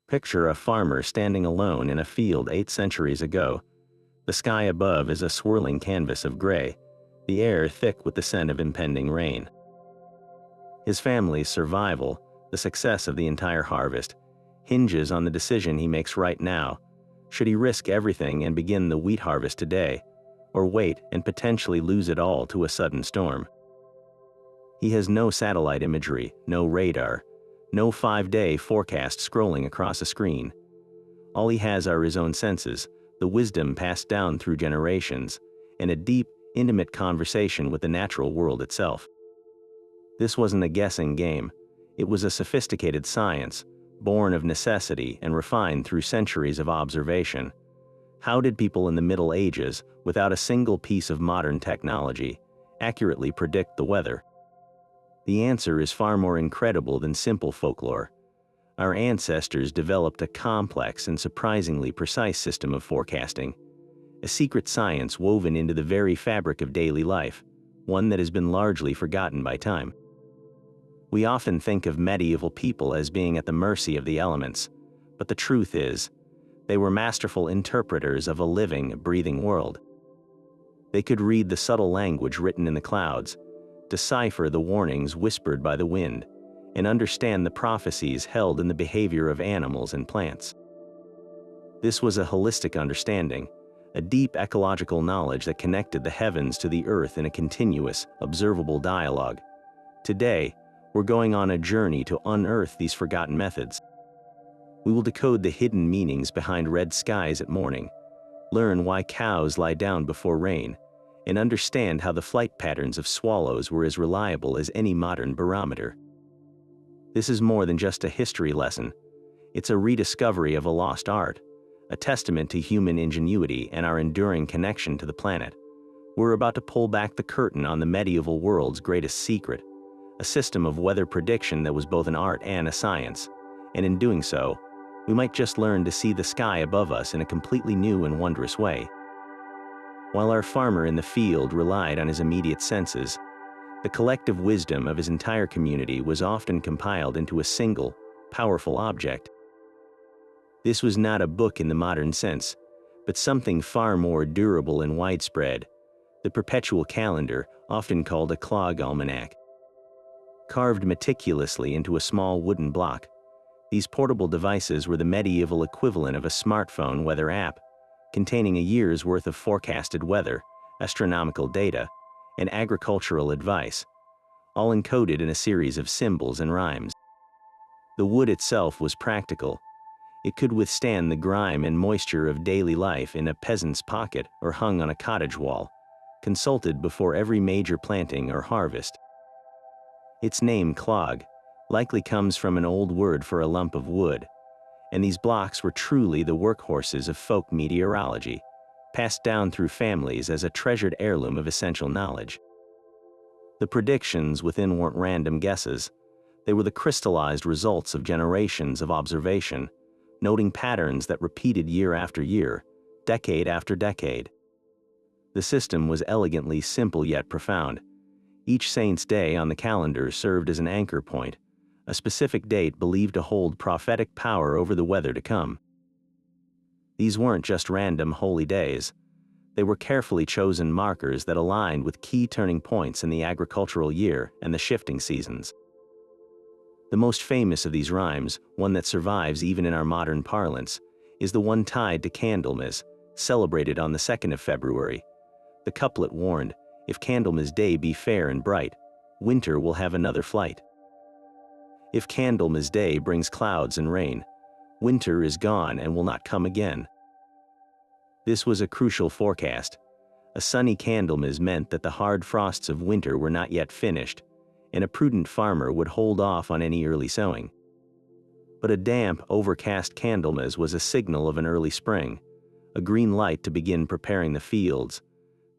Picture a farmer standing alone in a field 8 centuries ago. The sky above is a swirling canvas of gray, the air thick with the scent of impending rain. His family's survival, the success of the entire harvest, hinges on the decision he makes right now. Should he risk everything and begin the wheat harvest today, or wait and potentially lose it all to a sudden storm? He has no satellite imagery, no radar, no 5-day forecast scrolling across a screen. All he has are his own senses, the wisdom passed down through generations, and a deep, intimate conversation with the natural world itself. This wasn't a guessing game. It was a sophisticated science, born of necessity and refined through centuries of observation. How did people in the Middle Ages, without a single piece of modern technology, accurately predict the weather? The answer is far more incredible than simple folklore. Our ancestors developed a complex and surprisingly precise system of forecasting, a secret science woven into the very fabric of daily life, one that has been largely forgotten by time. We often think of medieval people as being at the mercy of the elements, but the truth is, they were masterful interpreters of a living, breathing world. They could read the subtle language written in the clouds, decipher the warnings whispered by the wind, and understand the prophecies held in the behavior of animals and plants. This was a holistic understanding, a deep ecological knowledge that connected the heavens to the earth in a continuous, observable dialogue. Today, we're going on a journey to unearth these forgotten methods. We will decode the hidden meanings behind red skies at morning, learn why cows lie down before rain, and understand how the flight patterns of swallows were as reliable as any modern barometer. This is more than just a history lesson. It's a rediscovery of a lost art, a testament to human ingenuity and our enduring connection to the planet. We're about to pull back the curtain on the medieval world's greatest secret, a system of weather prediction that was both an art and a science, and in doing so, we might just learn to see the sky above us in a completely new and wondrous way. While our farmer in the field relied on his immediate senses, the collective wisdom of his entire community was often compiled into a single, powerful object. This was not a book in the modern sense, but something far more durable and widespread, the perpetual calendar, often called a clog almanac. Carved meticulously into a small wooden block, these portable devices were the medieval equivalent of a smartphone weather app, containing a year's worth of forecasted weather, astronomical data, and agricultural advice, all encoded in a series of symbols and rhymes. The wood itself was practical. It could withstand the grime and moisture of daily life in a peasant's pocket or hung on a cottage wall, consulted before every major planting or harvest. Its name, clog, likely comes from an old word for a lump of wood, and these blocks were truly the workhorses of folk meteorology, passed down through families as a treasured heirloom of essential knowledge. The predictions within weren't random guesses. They were the crystallized results of generations of observation, noting patterns that repeated year after year, decade after decade. The system was elegantly simple yet profound. Each saint's day on the calendar served as an anchor point, a specific date believed to hold prophetic power over the weather to come. These weren't just random holy days. They were carefully chosen markers that aligned with key turning points in the agricultural year and the shifting seasons. The most famous of these rhymes, one that survives even in our modern parlance, is the one tied to Candlemas, celebrated on the 2nd of February. The couplet warned, "If Candlemas day be fair and bright, winter will have another flight. If Candlemas day brings clouds and rain, winter is gone and will not come again." This was a crucial forecast. A sunny Candlemas meant that the hard frosts of winter were not yet finished, and a prudent farmer would hold off on any early sowing. But a damp, overcast Candlemas was a signal of an early spring, a green light to begin preparing the fields.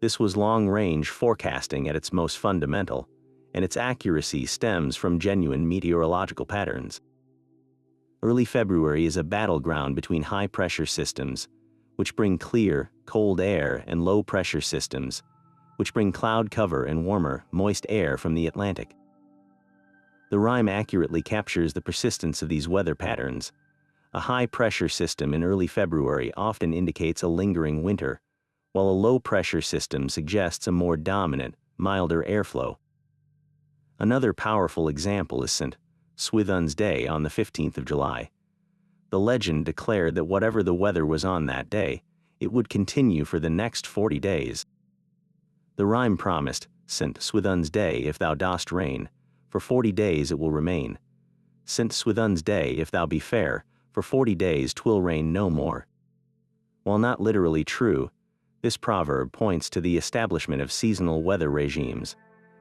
This was long-range forecasting at its most fundamental, and its accuracy stems from genuine meteorological patterns. Early February is a battleground between high-pressure systems, which bring clear, cold air, and low-pressure systems, which bring cloud cover and warmer, moist air from the Atlantic. The rhyme accurately captures the persistence of these weather patterns, A high-pressure system in early February often indicates a lingering winter, while a low-pressure system suggests a more dominant, milder airflow. Another powerful example is St. Swithun's Day on the 15th of July. The legend declared that whatever the weather was on that day, it would continue for the next 40 days. The rhyme promised, St. Swithun's Day if thou dost rain, for 40 days it will remain. St. Swithun's Day if thou be fair, for 40 days 'twill rain no more. While not literally true, this proverb points to the establishment of seasonal weather regimes.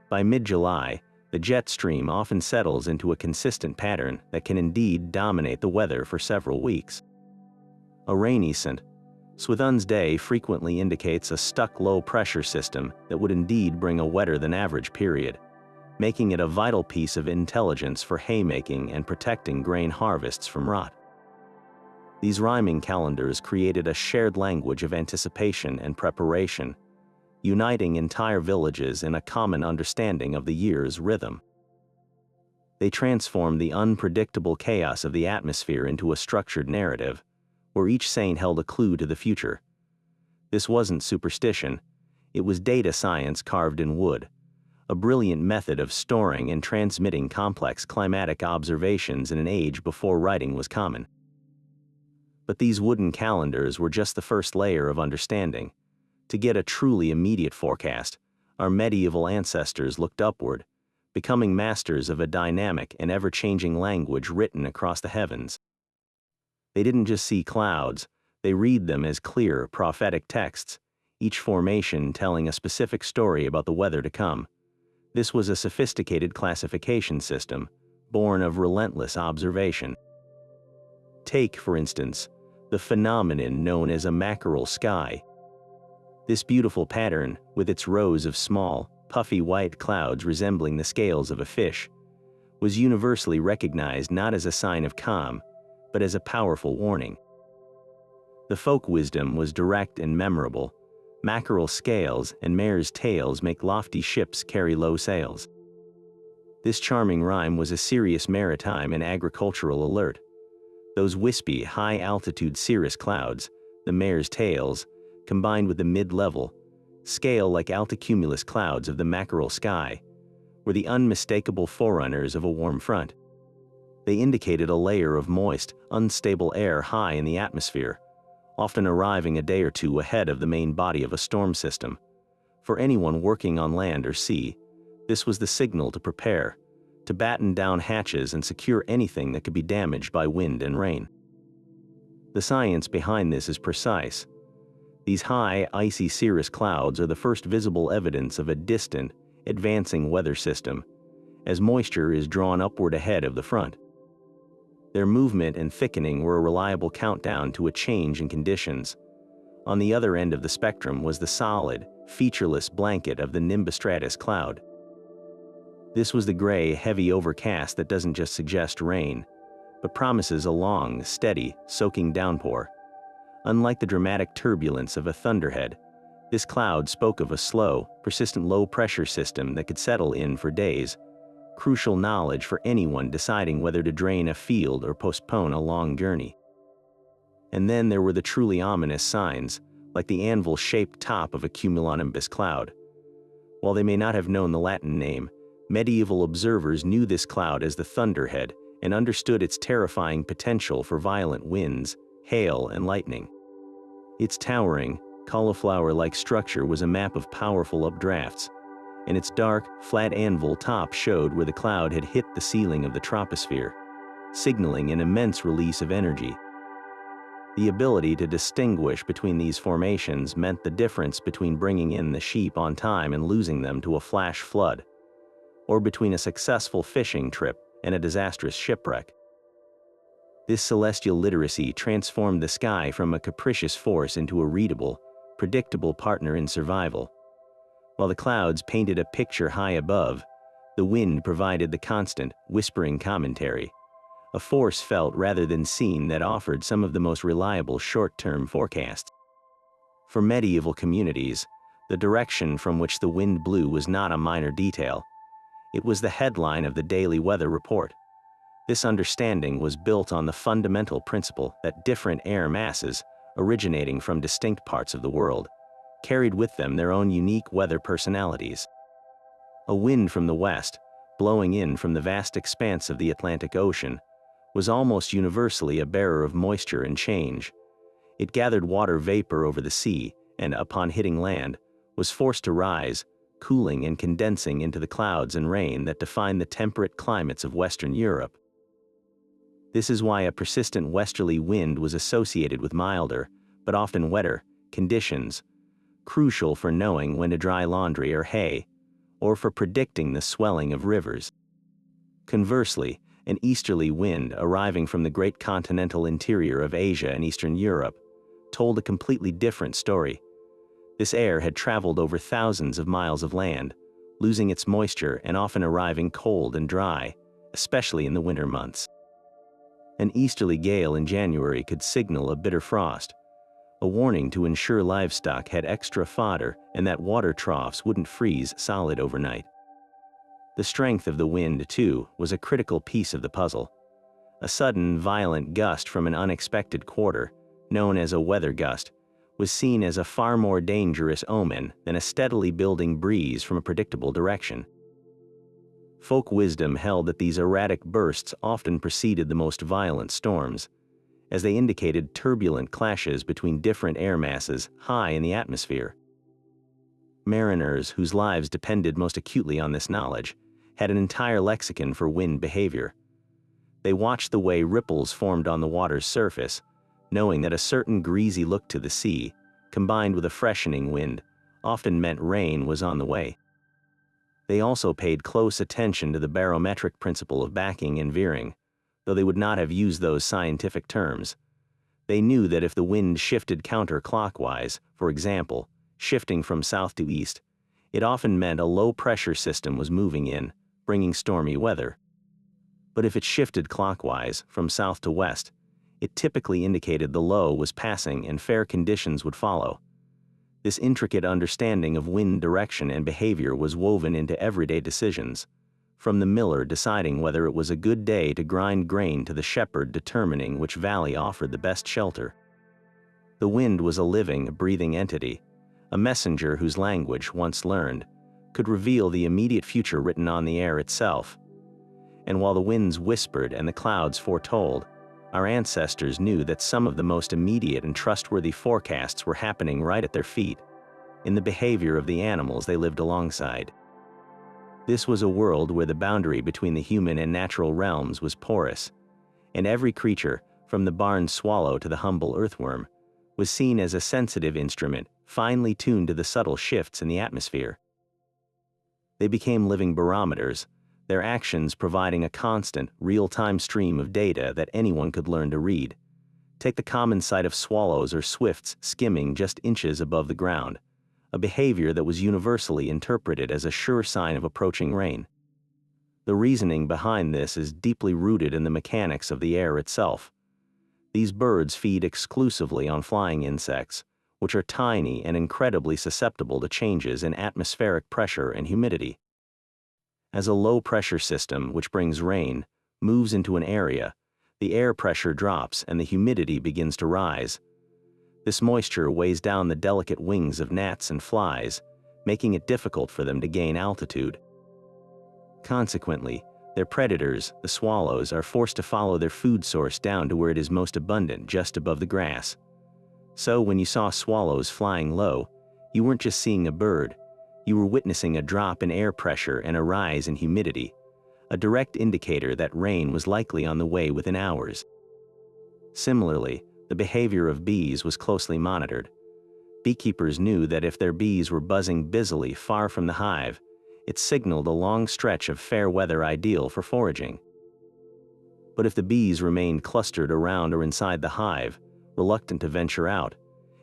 By mid-July, the jet stream often settles into a consistent pattern that can indeed dominate the weather for several weeks. A rainy St. Swithun's Day frequently indicates a stuck low-pressure system that would indeed bring a wetter-than-average period, making it a vital piece of intelligence for haymaking and protecting grain harvests from rot. These rhyming calendars created a shared language of anticipation and preparation, uniting entire villages in a common understanding of the year's rhythm. They transformed the unpredictable chaos of the atmosphere into a structured narrative, where each saint held a clue to the future. This wasn't superstition, it was data science carved in wood, a brilliant method of storing and transmitting complex climatic observations in an age before writing was common. But these wooden calendars were just the first layer of understanding. To get a truly immediate forecast, our medieval ancestors looked upward, becoming masters of a dynamic and ever-changing language written across the heavens. They didn't just see clouds, they read them as clear, prophetic texts, each formation telling a specific story about the weather to come. This was a sophisticated classification system, born of relentless observation. Take, for instance, the phenomenon known as a mackerel sky. This beautiful pattern, with its rows of small, puffy white clouds resembling the scales of a fish, was universally recognized not as a sign of calm, but as a powerful warning. The folk wisdom was direct and memorable. Mackerel scales and mare's tails make lofty ships carry low sails. This charming rhyme was a serious maritime and agricultural alert. Those wispy, high-altitude cirrus clouds, the mare's tails, combined with the mid-level, scale-like altocumulus clouds of the mackerel sky, were the unmistakable forerunners of a warm front. They indicated a layer of moist, unstable air high in the atmosphere, often arriving a day or two ahead of the main body of a storm system. For anyone working on land or sea, this was the signal to prepare, to batten down hatches and secure anything that could be damaged by wind and rain. The science behind this is precise. These high, icy cirrus clouds are the first visible evidence of a distant, advancing weather system, as moisture is drawn upward ahead of the front. Their movement and thickening were a reliable countdown to a change in conditions. On the other end of the spectrum was the solid, featureless blanket of the nimbostratus cloud. This was the gray, heavy overcast that doesn't just suggest rain, but promises a long, steady, soaking downpour. Unlike the dramatic turbulence of a thunderhead, this cloud spoke of a slow, persistent low-pressure system that could settle in for days, crucial knowledge for anyone deciding whether to drain a field or postpone a long journey. And then there were the truly ominous signs, like the anvil-shaped top of a cumulonimbus cloud. While they may not have known the Latin name, medieval observers knew this cloud as the thunderhead and understood its terrifying potential for violent winds, hail, and lightning. Its towering, cauliflower-like structure was a map of powerful updrafts, and its dark, flat anvil top showed where the cloud had hit the ceiling of the troposphere, signaling an immense release of energy. The ability to distinguish between these formations meant the difference between bringing in the sheep on time and losing them to a flash flood, or between a successful fishing trip and a disastrous shipwreck. This celestial literacy transformed the sky from a capricious force into a readable, predictable partner in survival. While the clouds painted a picture high above, the wind provided the constant, whispering commentary, a force felt rather than seen that offered some of the most reliable short-term forecasts. For medieval communities, the direction from which the wind blew was not a minor detail. It was the headline of the daily weather report. This understanding was built on the fundamental principle that different air masses, originating from distinct parts of the world, carried with them their own unique weather personalities. A wind from the west, blowing in from the vast expanse of the Atlantic Ocean, was almost universally a bearer of moisture and change. It gathered water vapor over the sea and, upon hitting land, was forced to rise, cooling and condensing into the clouds and rain that define the temperate climates of Western Europe. This is why a persistent westerly wind was associated with milder, but often wetter, conditions, crucial for knowing when to dry laundry or hay, or for predicting the swelling of rivers. Conversely, an easterly wind arriving from the great continental interior of Asia and Eastern Europe told a completely different story. This air had traveled over thousands of miles of land, losing its moisture and often arriving cold and dry, especially in the winter months. An easterly gale in January could signal a bitter frost, a warning to ensure livestock had extra fodder and that water troughs wouldn't freeze solid overnight. The strength of the wind, too, was a critical piece of the puzzle. A sudden, violent gust from an unexpected quarter, known as a weather gust, was seen as a far more dangerous omen than a steadily building breeze from a predictable direction. Folk wisdom held that these erratic bursts often preceded the most violent storms, as they indicated turbulent clashes between different air masses high in the atmosphere. Mariners whose lives depended most acutely on this knowledge had an entire lexicon for wind behavior. They watched the way ripples formed on the water's surface, knowing that a certain greasy look to the sea, combined with a freshening wind, often meant rain was on the way. They also paid close attention to the barometric principle of backing and veering, though they would not have used those scientific terms. They knew that if the wind shifted counterclockwise, for example, shifting from south to east, it often meant a low-pressure system was moving in, bringing stormy weather. But if it shifted clockwise, from south to west, it typically indicated the low was passing and fair conditions would follow. This intricate understanding of wind direction and behavior was woven into everyday decisions, from the miller deciding whether it was a good day to grind grain to the shepherd determining which valley offered the best shelter. The wind was a living, breathing entity, a messenger whose language, once learned, could reveal the immediate future written on the air itself. And while the winds whispered and the clouds foretold, our ancestors knew that some of the most immediate and trustworthy forecasts were happening right at their feet, in the behavior of the animals they lived alongside. This was a world where the boundary between the human and natural realms was porous, and every creature, from the barn swallow to the humble earthworm, was seen as a sensitive instrument, finely tuned to the subtle shifts in the atmosphere. They became living barometers, their actions providing a constant, real-time stream of data that anyone could learn to read. Take the common sight of swallows or swifts skimming just inches above the ground, a behavior that was universally interpreted as a sure sign of approaching rain. The reasoning behind this is deeply rooted in the mechanics of the air itself. These birds feed exclusively on flying insects, which are tiny and incredibly susceptible to changes in atmospheric pressure and humidity. As a low-pressure system, which brings rain, moves into an area, the air pressure drops and the humidity begins to rise. This moisture weighs down the delicate wings of gnats and flies, making it difficult for them to gain altitude. Consequently, their predators, the swallows, are forced to follow their food source down to where it is most abundant, just above the grass. So when you saw swallows flying low, you weren't just seeing a bird, you were witnessing a drop in air pressure and a rise in humidity, a direct indicator that rain was likely on the way within hours. Similarly, the behavior of bees was closely monitored. Beekeepers knew that if their bees were buzzing busily far from the hive, it signaled a long stretch of fair weather ideal for foraging. But if the bees remained clustered around or inside the hive, reluctant to venture out,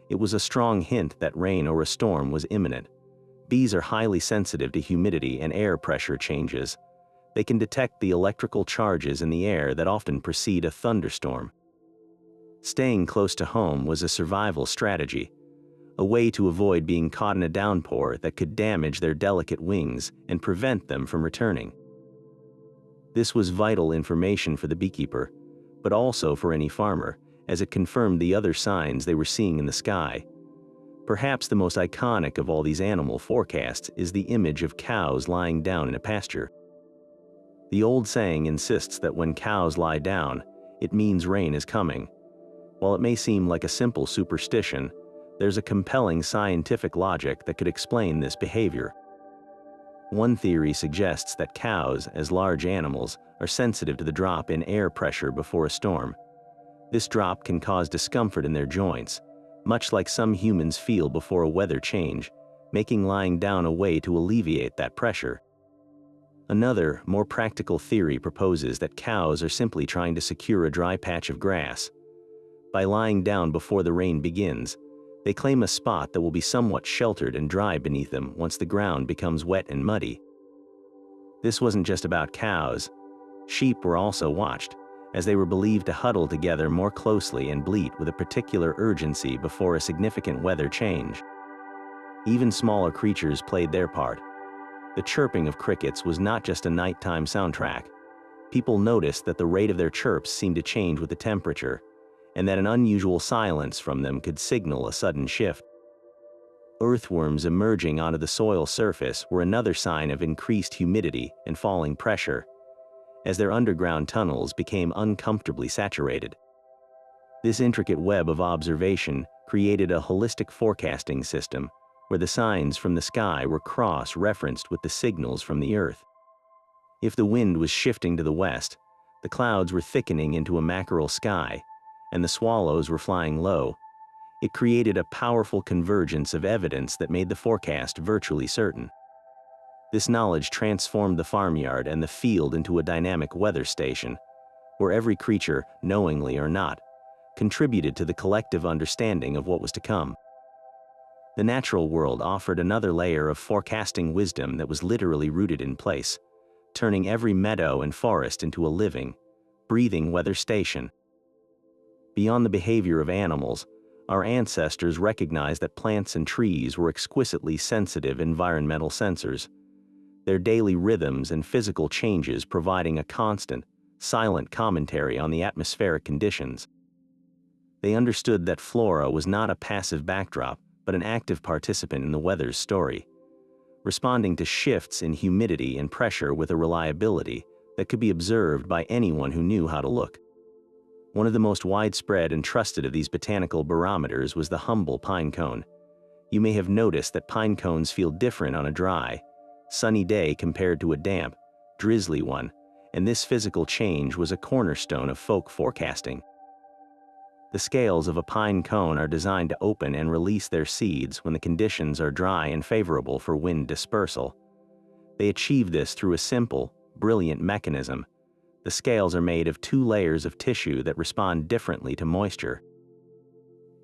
it was a strong hint that rain or a storm was imminent. Bees are highly sensitive to humidity and air pressure changes. They can detect the electrical charges in the air that often precede a thunderstorm. Staying close to home was a survival strategy, a way to avoid being caught in a downpour that could damage their delicate wings and prevent them from returning. This was vital information for the beekeeper, but also for any farmer, as it confirmed the other signs they were seeing in the sky. Perhaps the most iconic of all these animal forecasts is the image of cows lying down in a pasture. The old saying insists that when cows lie down, it means rain is coming. While it may seem like a simple superstition, there's a compelling scientific logic that could explain this behavior. One theory suggests that cows, as large animals, are sensitive to the drop in air pressure before a storm. This drop can cause discomfort in their joints, much like some humans feel before a weather change, making lying down a way to alleviate that pressure. Another, more practical theory proposes that cows are simply trying to secure a dry patch of grass. By lying down before the rain begins, they claim a spot that will be somewhat sheltered and dry beneath them once the ground becomes wet and muddy. This wasn't just about cows. Sheep were also watched, as they were believed to huddle together more closely and bleat with a particular urgency before a significant weather change. Even smaller creatures played their part. The chirping of crickets was not just a nighttime soundtrack. People noticed that the rate of their chirps seemed to change with the temperature, and that an unusual silence from them could signal a sudden shift. Earthworms emerging onto the soil surface were another sign of increased humidity and falling pressure, as their underground tunnels became uncomfortably saturated. This intricate web of observation created a holistic forecasting system where the signs from the sky were cross-referenced with the signals from the earth. If the wind was shifting to the west, the clouds were thickening into a mackerel sky, and the swallows were flying low. It created a powerful convergence of evidence that made the forecast virtually certain. This knowledge transformed the farmyard and the field into a dynamic weather station, where every creature, knowingly or not, contributed to the collective understanding of what was to come. The natural world offered another layer of forecasting wisdom that was literally rooted in place, turning every meadow and forest into a living, breathing weather station. Beyond the behavior of animals, our ancestors recognized that plants and trees were exquisitely sensitive environmental sensors, their daily rhythms and physical changes providing a constant, silent commentary on the atmospheric conditions. They understood that flora was not a passive backdrop, but an active participant in the weather's story, responding to shifts in humidity and pressure with a reliability that could be observed by anyone who knew how to look. One of the most widespread and trusted of these botanical barometers was the humble pine cone. You may have noticed that pine cones feel different on a dry, sunny day compared to a damp, drizzly one, and this physical change was a cornerstone of folk forecasting. The scales of a pine cone are designed to open and release their seeds when the conditions are dry and favorable for wind dispersal. They achieve this through a simple, brilliant mechanism. The scales are made of 2 layers of tissue that respond differently to moisture.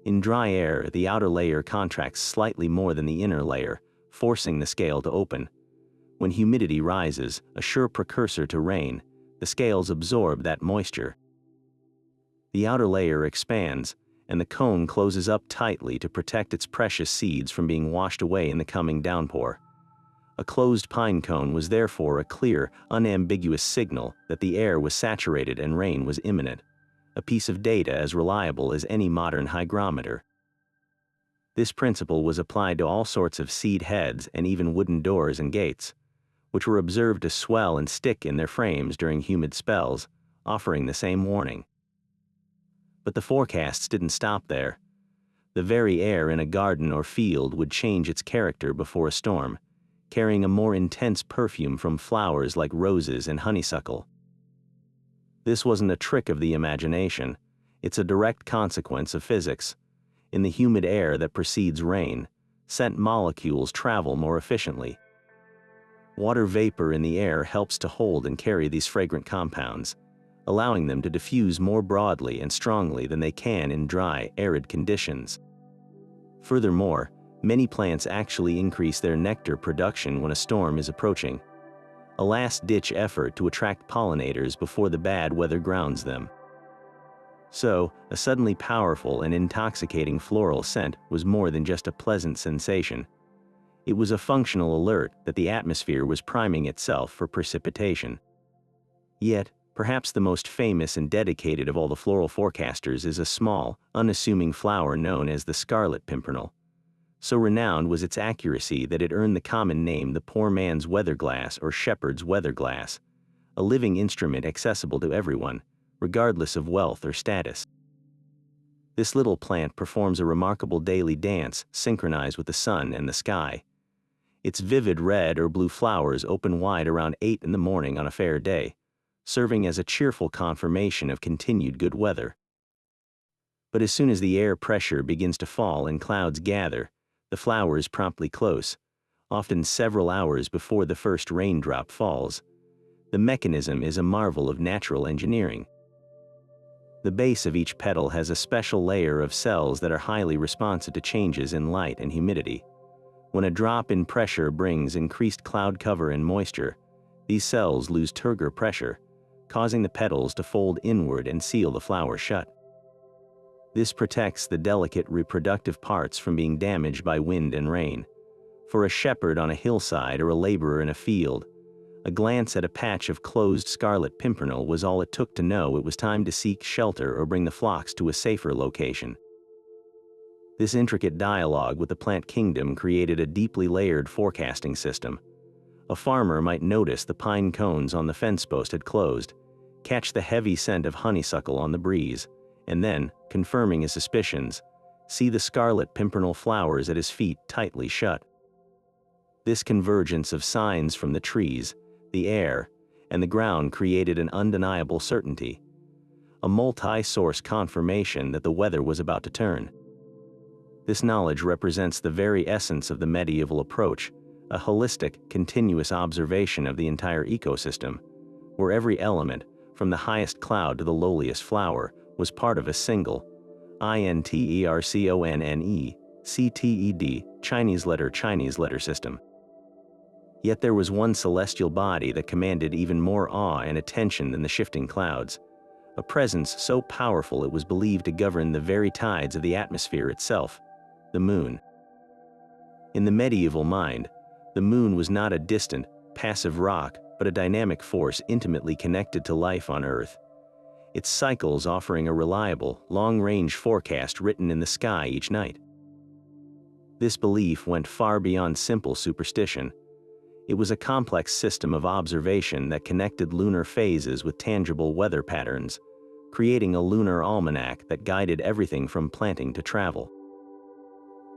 In dry air, the outer layer contracts slightly more than the inner layer, forcing the scale to open. When humidity rises, a sure precursor to rain, the scales absorb that moisture. The outer layer expands, and the cone closes up tightly to protect its precious seeds from being washed away in the coming downpour. A closed pine cone was therefore a clear, unambiguous signal that the air was saturated and rain was imminent, a piece of data as reliable as any modern hygrometer. This principle was applied to all sorts of seed heads and even wooden doors and gates, which were observed to swell and stick in their frames during humid spells, offering the same warning. But the forecasts didn't stop there. The very air in a garden or field would change its character before a storm, carrying a more intense perfume from flowers like roses and honeysuckle. This wasn't a trick of the imagination, it's a direct consequence of physics. In the humid air that precedes rain, scent molecules travel more efficiently. Water vapor in the air helps to hold and carry these fragrant compounds, allowing them to diffuse more broadly and strongly than they can in dry, arid conditions. Furthermore, many plants actually increase their nectar production when a storm is approaching, a last-ditch effort to attract pollinators before the bad weather grounds them. So, a suddenly powerful and intoxicating floral scent was more than just a pleasant sensation. It was a functional alert that the atmosphere was priming itself for precipitation. Yet, perhaps the most famous and dedicated of all the floral forecasters is a small, unassuming flower known as the scarlet pimpernel. So renowned was its accuracy that it earned the common name the poor man's weather glass or shepherd's weather glass, a living instrument accessible to everyone, regardless of wealth or status. This little plant performs a remarkable daily dance synchronized with the sun and the sky. Its vivid red or blue flowers open wide around 8 in the morning on a fair day, serving as a cheerful confirmation of continued good weather. But as soon as the air pressure begins to fall and clouds gather, the flowers promptly close, often several hours before the first raindrop falls. The mechanism is a marvel of natural engineering. The base of each petal has a special layer of cells that are highly responsive to changes in light and humidity. When a drop in pressure brings increased cloud cover and moisture, these cells lose turgor pressure, causing the petals to fold inward and seal the flower shut. This protects the delicate reproductive parts from being damaged by wind and rain. For a shepherd on a hillside or a laborer in a field, a glance at a patch of closed scarlet pimpernel was all it took to know it was time to seek shelter or bring the flocks to a safer location. This intricate dialogue with the plant kingdom created a deeply layered forecasting system. A farmer might notice the pine cones on the fence post had closed, catch the heavy scent of honeysuckle on the breeze, and then, confirming his suspicions, see the scarlet pimpernel flowers at his feet tightly shut. This convergence of signs from the trees, the air, and the ground created an undeniable certainty, a multi-source confirmation that the weather was about to turn. This knowledge represents the very essence of the medieval approach, a holistic, continuous observation of the entire ecosystem, where every element, from the highest cloud to the lowliest flower, was part of a single, interconnected Chinese letter system. Yet there was one celestial body that commanded even more awe and attention than the shifting clouds, a presence so powerful it was believed to govern the very tides of the atmosphere itself, the moon. In the medieval mind, the moon was not a distant, passive rock, but a dynamic force intimately connected to life on Earth, its cycles offering a reliable, long-range forecast written in the sky each night. This belief went far beyond simple superstition. It was a complex system of observation that connected lunar phases with tangible weather patterns, creating a lunar almanac that guided everything from planting to travel.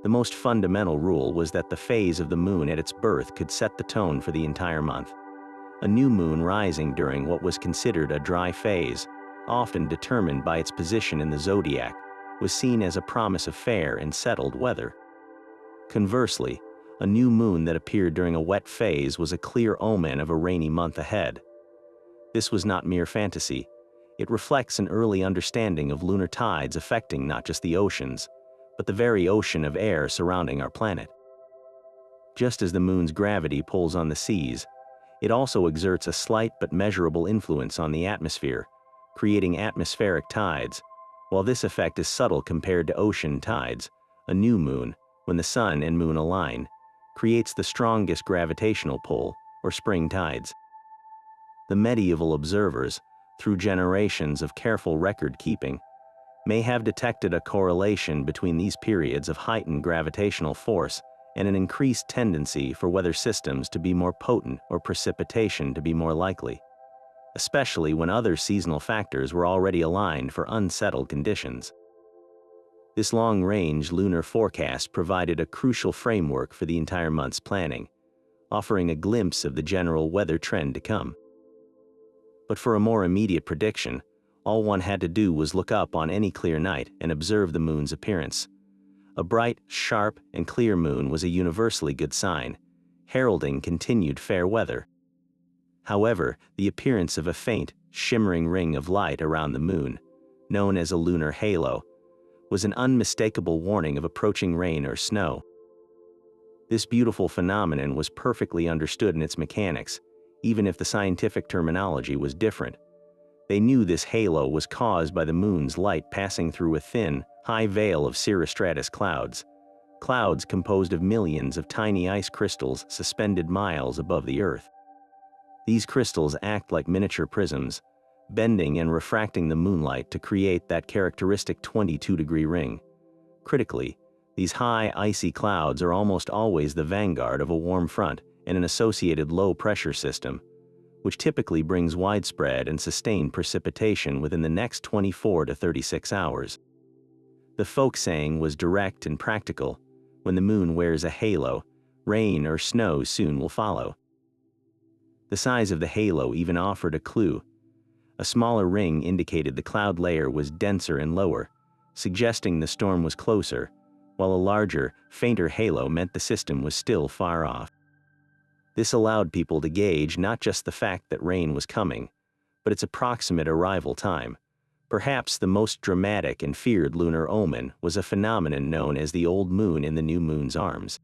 The most fundamental rule was that the phase of the moon at its birth could set the tone for the entire month. A new moon rising during what was considered a dry phase, often determined by its position in the zodiac, was seen as a promise of fair and settled weather. Conversely, a new moon that appeared during a wet phase was a clear omen of a rainy month ahead. This was not mere fantasy. It reflects an early understanding of lunar tides affecting not just the oceans, but the very ocean of air surrounding our planet. Just as the moon's gravity pulls on the seas, it also exerts a slight but measurable influence on the atmosphere, creating atmospheric tides. While this effect is subtle compared to ocean tides, a new moon, when the sun and moon align, creates the strongest gravitational pull, or spring tides. The medieval observers, through generations of careful record-keeping, may have detected a correlation between these periods of heightened gravitational force and an increased tendency for weather systems to be more potent or precipitation to be more likely, especially when other seasonal factors were already aligned for unsettled conditions. This long-range lunar forecast provided a crucial framework for the entire month's planning, offering a glimpse of the general weather trend to come. But for a more immediate prediction, all one had to do was look up on any clear night and observe the moon's appearance. A bright, sharp, and clear moon was a universally good sign, heralding continued fair weather. However, the appearance of a faint, shimmering ring of light around the moon, known as a lunar halo, was an unmistakable warning of approaching rain or snow. This beautiful phenomenon was perfectly understood in its mechanics, even if the scientific terminology was different. They knew this halo was caused by the moon's light passing through a thin, high veil of cirrostratus clouds, clouds composed of millions of tiny ice crystals suspended miles above the Earth. These crystals act like miniature prisms, bending and refracting the moonlight to create that characteristic 22-degree ring. Critically, these high, icy clouds are almost always the vanguard of a warm front and an associated low-pressure system, which typically brings widespread and sustained precipitation within the next 24 to 36 hours. The folk saying was direct and practical: when the moon wears a halo, rain or snow soon will follow. The size of the halo even offered a clue. A smaller ring indicated the cloud layer was denser and lower, suggesting the storm was closer, while a larger, fainter halo meant the system was still far off. This allowed people to gauge not just the fact that rain was coming, but its approximate arrival time. Perhaps the most dramatic and feared lunar omen was a phenomenon known as the old moon in the new moon's arms.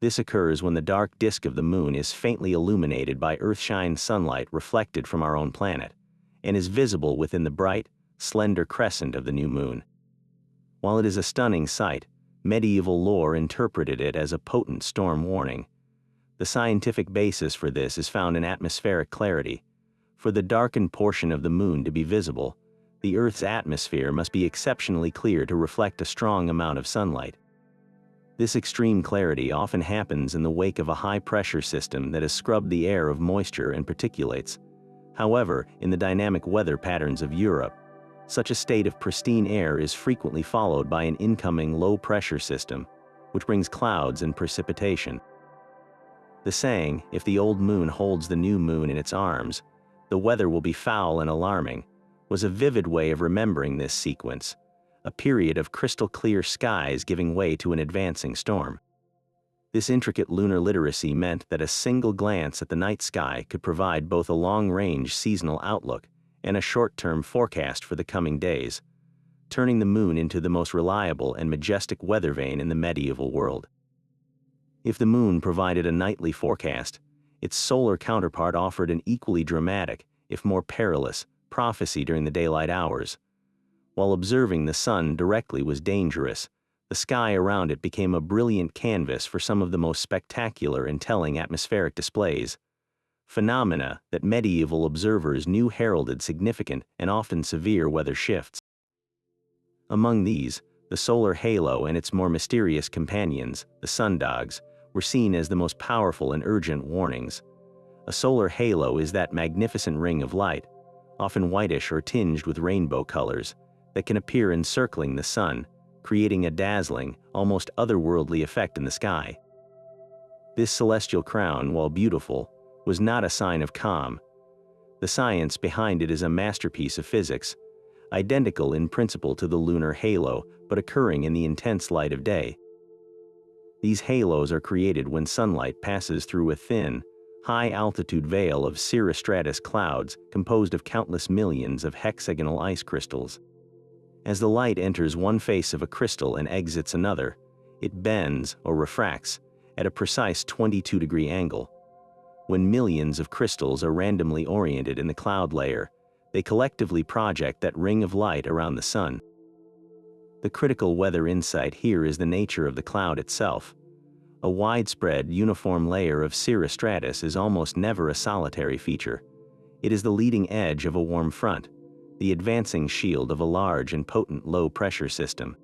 This occurs when the dark disk of the moon is faintly illuminated by earthshine sunlight reflected from our own planet, and is visible within the bright, slender crescent of the new moon. While it is a stunning sight, medieval lore interpreted it as a potent storm warning. The scientific basis for this is found in atmospheric clarity. For the darkened portion of the moon to be visible, the Earth's atmosphere must be exceptionally clear to reflect a strong amount of sunlight. This extreme clarity often happens in the wake of a high-pressure system that has scrubbed the air of moisture and particulates. However, in the dynamic weather patterns of Europe, such a state of pristine air is frequently followed by an incoming low-pressure system, which brings clouds and precipitation. The saying, "If the old moon holds the new moon in its arms, the weather will be foul and alarming," was a vivid way of remembering this sequence, a period of crystal-clear skies giving way to an advancing storm. This intricate lunar literacy meant that a single glance at the night sky could provide both a long-range seasonal outlook and a short-term forecast for the coming days, turning the moon into the most reliable and majestic weather vane in the medieval world. If the moon provided a nightly forecast, its solar counterpart offered an equally dramatic, if more perilous, prophecy during the daylight hours. While observing the sun directly was dangerous, the sky around it became a brilliant canvas for some of the most spectacular and telling atmospheric displays, phenomena that medieval observers knew heralded significant and often severe weather shifts. Among these, the solar halo and its more mysterious companions, the sundogs, were seen as the most powerful and urgent warnings. A solar halo is that magnificent ring of light, often whitish or tinged with rainbow colors, that can appear encircling the sun, creating a dazzling, almost otherworldly effect in the sky. This celestial crown, while beautiful, was not a sign of calm. The science behind it is a masterpiece of physics, identical in principle to the lunar halo, but occurring in the intense light of day. These halos are created when sunlight passes through a thin, high-altitude veil of cirrus clouds composed of countless millions of hexagonal ice crystals. As the light enters one face of a crystal and exits another, it bends, or refracts, at a precise 22-degree angle. When millions of crystals are randomly oriented in the cloud layer, they collectively project that ring of light around the sun. The critical weather insight here is the nature of the cloud itself. A widespread, uniform layer of cirrus is almost never a solitary feature. It is the leading edge of a warm front, the advancing shield of a large and potent low-pressure system.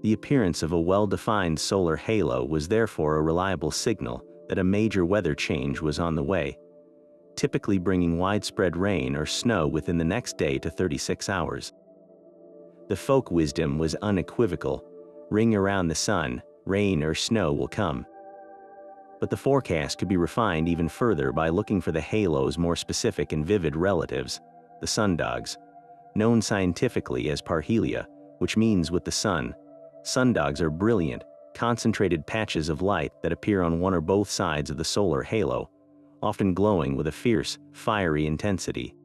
The appearance of a well-defined solar halo was therefore a reliable signal that a major weather change was on the way, typically bringing widespread rain or snow within the next day to 36 hours. The folk wisdom was unequivocal: ring around the sun, rain or snow will come. But the forecast could be refined even further by looking for the halo's more specific and vivid relatives, the sundogs, known scientifically as parhelia, which means with the sun. Sundogs are brilliant, concentrated patches of light that appear on one or both sides of the solar halo, often glowing with a fierce, fiery intensity.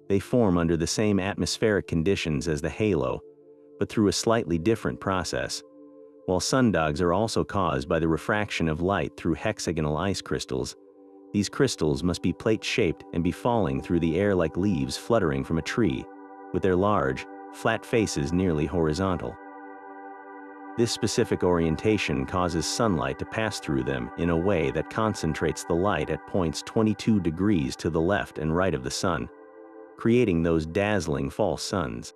They form under the same atmospheric conditions as the halo, but through a slightly different process. While sundogs are also caused by the refraction of light through hexagonal ice crystals, these crystals must be plate-shaped and be falling through the air like leaves fluttering from a tree, with their large, flat faces nearly horizontal. This specific orientation causes sunlight to pass through them in a way that concentrates the light at points 22 degrees to the left and right of the sun, creating those dazzling false suns.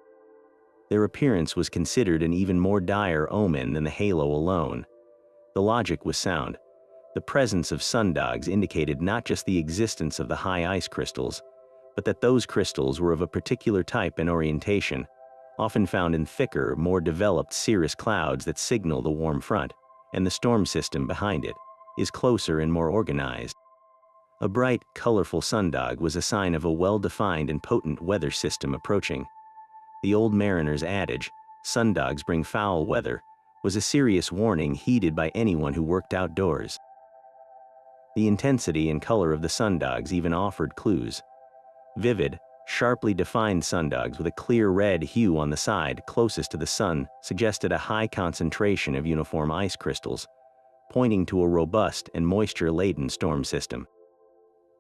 Their appearance was considered an even more dire omen than the halo alone. The logic was sound. The presence of sundogs indicated not just the existence of the high ice crystals, but that those crystals were of a particular type and orientation, often found in thicker, more developed cirrus clouds that signal the warm front, and the storm system behind it is closer and more organized. A bright, colorful sundog was a sign of a well-defined and potent weather system approaching. The old mariner's adage, "Sundogs bring foul weather," was a serious warning heeded by anyone who worked outdoors. The intensity and color of the sundogs even offered clues. Vivid, sharply defined sundogs with a clear red hue on the side closest to the sun suggested a high concentration of uniform ice crystals, pointing to a robust and moisture-laden storm system.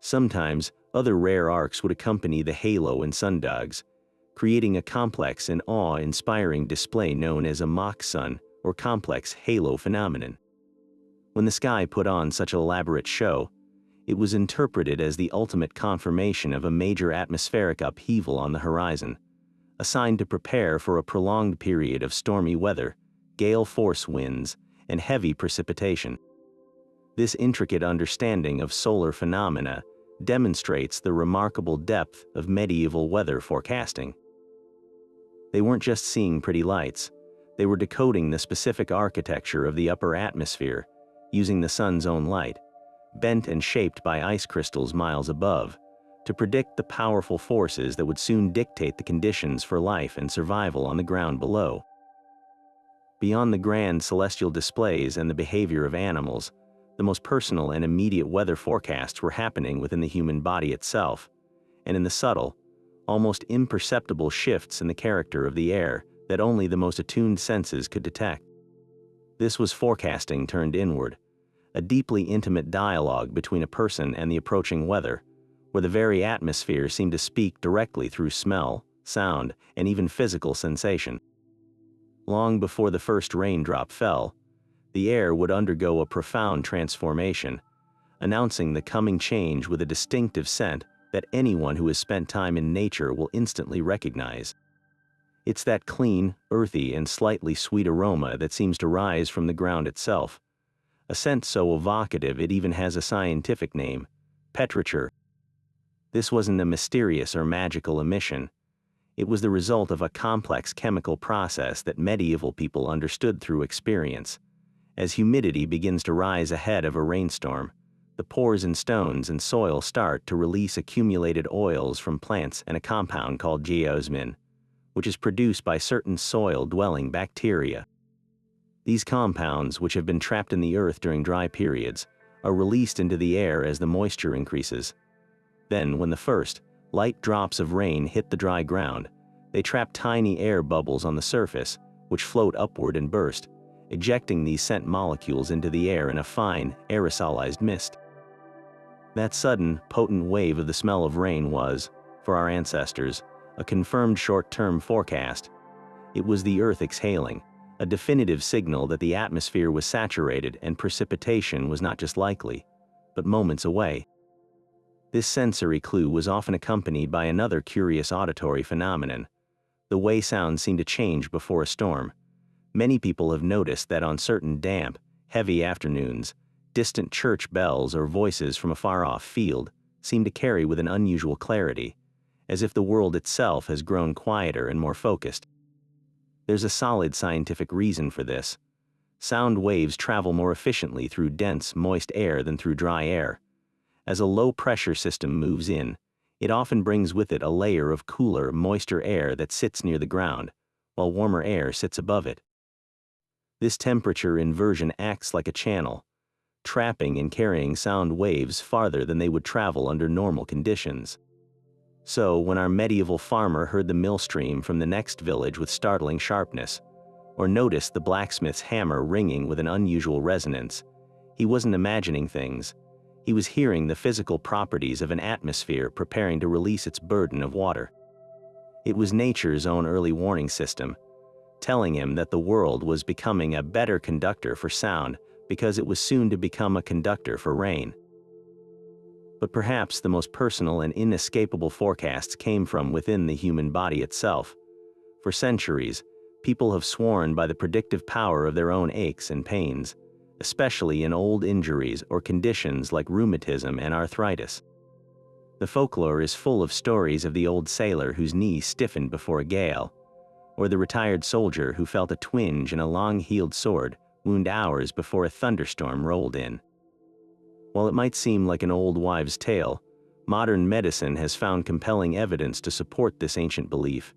Sometimes, other rare arcs would accompany the halo and sundogs, creating a complex and awe-inspiring display known as a mock sun or complex halo phenomenon. When the sky put on such an elaborate show, it was interpreted as the ultimate confirmation of a major atmospheric upheaval on the horizon, a sign to prepare for a prolonged period of stormy weather, gale-force winds, and heavy precipitation. This intricate understanding of solar phenomena demonstrates the remarkable depth of medieval weather forecasting. They weren't just seeing pretty lights, they were decoding the specific architecture of the upper atmosphere, using the sun's own light, bent and shaped by ice crystals miles above, to predict the powerful forces that would soon dictate the conditions for life and survival on the ground below. Beyond the grand celestial displays and the behavior of animals, the most personal and immediate weather forecasts were happening within the human body itself, and in the subtle, almost imperceptible shifts in the character of the air that only the most attuned senses could detect. This was forecasting turned inward, a deeply intimate dialogue between a person and the approaching weather, where the very atmosphere seemed to speak directly through smell, sound, and even physical sensation. Long before the first raindrop fell, the air would undergo a profound transformation, announcing the coming change with a distinctive scent that anyone who has spent time in nature will instantly recognize. It's that clean, earthy, and slightly sweet aroma that seems to rise from the ground itself, a scent so evocative it even has a scientific name, petrichor. This wasn't a mysterious or magical emission. It was the result of a complex chemical process that medieval people understood through experience. As humidity begins to rise ahead of a rainstorm, the pores in stones and soil start to release accumulated oils from plants and a compound called geosmin, which is produced by certain soil-dwelling bacteria. These compounds, which have been trapped in the earth during dry periods, are released into the air as the moisture increases. Then, when the first, light drops of rain hit the dry ground, they trap tiny air bubbles on the surface, which float upward and burst, ejecting these scent molecules into the air in a fine, aerosolized mist. That sudden, potent wave of the smell of rain was, for our ancestors, a confirmed short-term forecast. It was the earth exhaling, a definitive signal that the atmosphere was saturated and precipitation was not just likely, but moments away. This sensory clue was often accompanied by another curious auditory phenomenon. The way sounds seem to change before a storm. Many people have noticed that on certain damp, heavy afternoons, distant church bells or voices from a far-off field seem to carry with an unusual clarity, as if the world itself has grown quieter and more focused. There's a solid scientific reason for this. Sound waves travel more efficiently through dense, moist air than through dry air. As a low-pressure system moves in, it often brings with it a layer of cooler, moister air that sits near the ground, while warmer air sits above it. This temperature inversion acts like a channel, trapping and carrying sound waves farther than they would travel under normal conditions. So, when our medieval farmer heard the mill stream from the next village with startling sharpness, or noticed the blacksmith's hammer ringing with an unusual resonance, he wasn't imagining things. He was hearing the physical properties of an atmosphere preparing to release its burden of water. It was nature's own early warning system, telling him that the world was becoming a better conductor for sound because it was soon to become a conductor for rain. But perhaps the most personal and inescapable forecasts came from within the human body itself. For centuries, people have sworn by the predictive power of their own aches and pains, especially in old injuries or conditions like rheumatism and arthritis. The folklore is full of stories of the old sailor whose knee stiffened before a gale, or the retired soldier who felt a twinge in a long-heeled sword wound hours before a thunderstorm rolled in. While it might seem like an old wives' tale, modern medicine has found compelling evidence to support this ancient belief.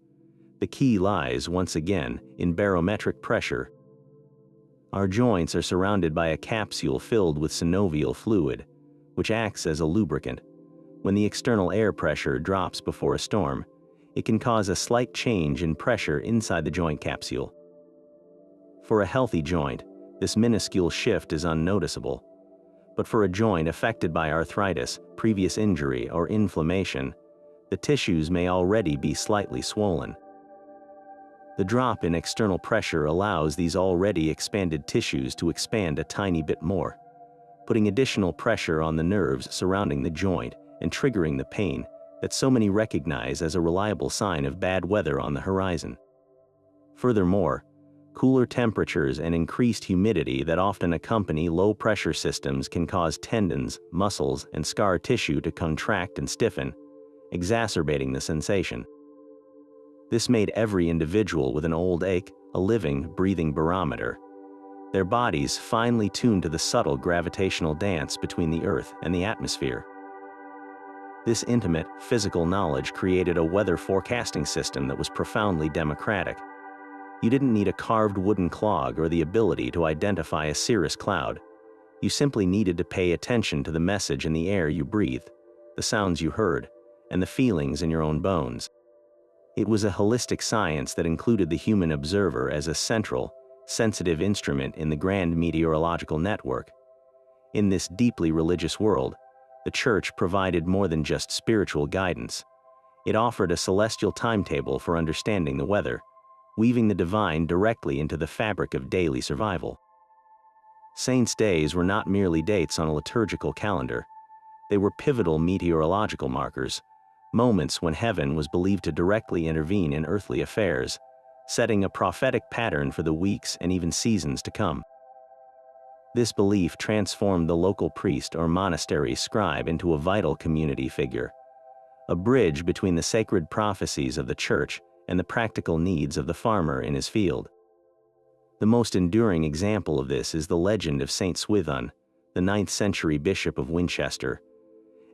The key lies, once again, in barometric pressure. Our joints are surrounded by a capsule filled with synovial fluid, which acts as a lubricant. When the external air pressure drops before a storm, it can cause a slight change in pressure inside the joint capsule. For a healthy joint, this minuscule shift is unnoticeable. But for a joint affected by arthritis, previous injury, or inflammation, the tissues may already be slightly swollen. The drop in external pressure allows these already expanded tissues to expand a tiny bit more, putting additional pressure on the nerves surrounding the joint and triggering the pain that so many recognize as a reliable sign of bad weather on the horizon. Furthermore, cooler temperatures and increased humidity that often accompany low-pressure systems can cause tendons, muscles, and scar tissue to contract and stiffen, exacerbating the sensation. This made every individual with an old ache a living, breathing barometer, their bodies finely tuned to the subtle gravitational dance between the Earth and the atmosphere. This intimate, physical knowledge created a weather forecasting system that was profoundly democratic. You didn't need a carved wooden clog or the ability to identify a cirrus cloud. You simply needed to pay attention to the message in the air you breathed, the sounds you heard, and the feelings in your own bones. It was a holistic science that included the human observer as a central, sensitive instrument in the grand meteorological network. In this deeply religious world, the Church provided more than just spiritual guidance. It offered a celestial timetable for understanding the weather, weaving the divine directly into the fabric of daily survival. Saints' days were not merely dates on a liturgical calendar. They were pivotal meteorological markers, moments when heaven was believed to directly intervene in earthly affairs, setting a prophetic pattern for the weeks and even seasons to come. This belief transformed the local priest or monastery scribe into a vital community figure, a bridge between the sacred prophecies of the Church and the practical needs of the farmer in his field. The most enduring example of this is the legend of Saint Swithun, the 9th-century bishop of Winchester.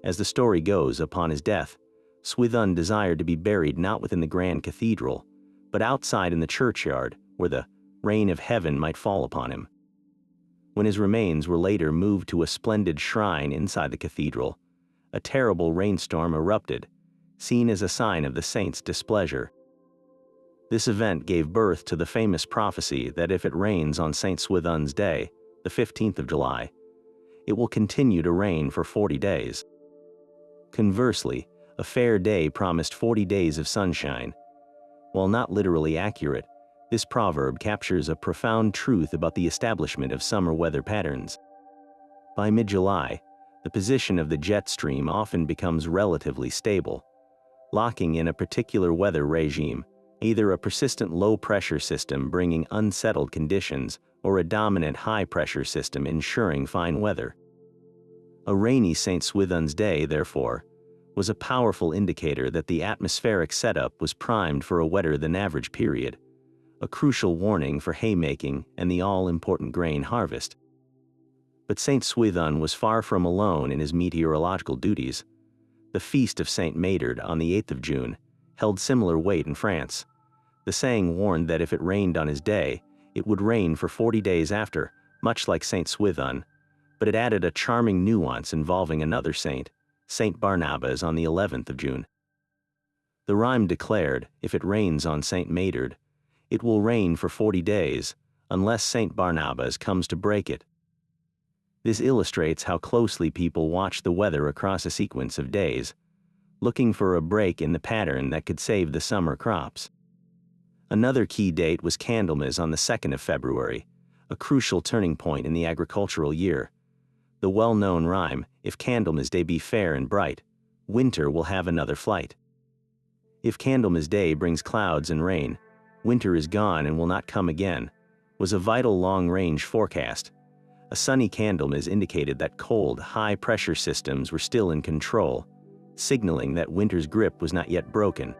As the story goes, upon his death, Swithun desired to be buried not within the grand cathedral, but outside in the churchyard, where the rain of heaven might fall upon him. When his remains were later moved to a splendid shrine inside the cathedral, a terrible rainstorm erupted, seen as a sign of the saint's displeasure. This event gave birth to the famous prophecy that if it rains on Saint Swithun's day, the 15th of July, it will continue to rain for 40 days. Conversely, a fair day promised 40 days of sunshine. While not literally accurate, this proverb captures a profound truth about the establishment of summer weather patterns. By mid-July, the position of the jet stream often becomes relatively stable, locking in a particular weather regime, either a persistent low-pressure system bringing unsettled conditions or a dominant high-pressure system ensuring fine weather. A rainy St. Swithun's day, therefore, was a powerful indicator that the atmospheric setup was primed for a wetter-than-average period, a crucial warning for haymaking and the all-important grain harvest. But St. Swithun was far from alone in his meteorological duties. The feast of St. Maynard on the 8th of June held similar weight in France. The saying warned that if it rained on his day, it would rain for 40 days after, much like St. Swithun, but it added a charming nuance involving another saint, St. Barnabas on the 11th of June. The rhyme declared, if it rains on St. Maynard, it will rain for 40 days, unless St. Barnabas comes to break it. This illustrates how closely people watch the weather across a sequence of days, looking for a break in the pattern that could save the summer crops. Another key date was Candlemas on the 2nd of February, a crucial turning point in the agricultural year. The well-known rhyme, "If Candlemas Day be fair and bright, winter will have another flight." If Candlemas Day brings clouds and rain, winter is gone and will not come again, was a vital long-range forecast. A sunny Candlemas indicated that cold, high-pressure systems were still in control, signaling that winter's grip was not yet broken.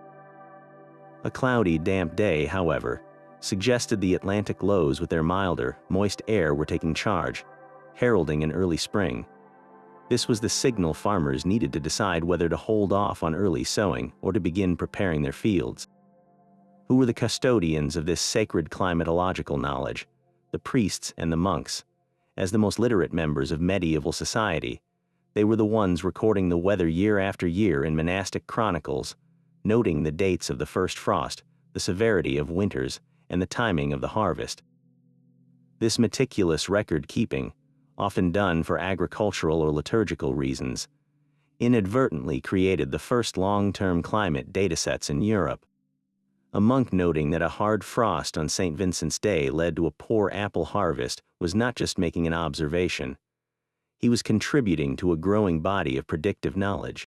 A cloudy, damp day, however, suggested the Atlantic lows with their milder, moist air were taking charge, heralding an early spring. This was the signal farmers needed to decide whether to hold off on early sowing or to begin preparing their fields. Who were the custodians of this sacred climatological knowledge? The priests and the monks. As the most literate members of medieval society, they were the ones recording the weather year after year in monastic chronicles, noting the dates of the first frost, the severity of winters, and the timing of the harvest. This meticulous record-keeping, often done for agricultural or liturgical reasons, inadvertently created the first long-term climate datasets in Europe. A monk noting that a hard frost on St. Vincent's Day led to a poor apple harvest was not just making an observation. He was contributing to a growing body of predictive knowledge.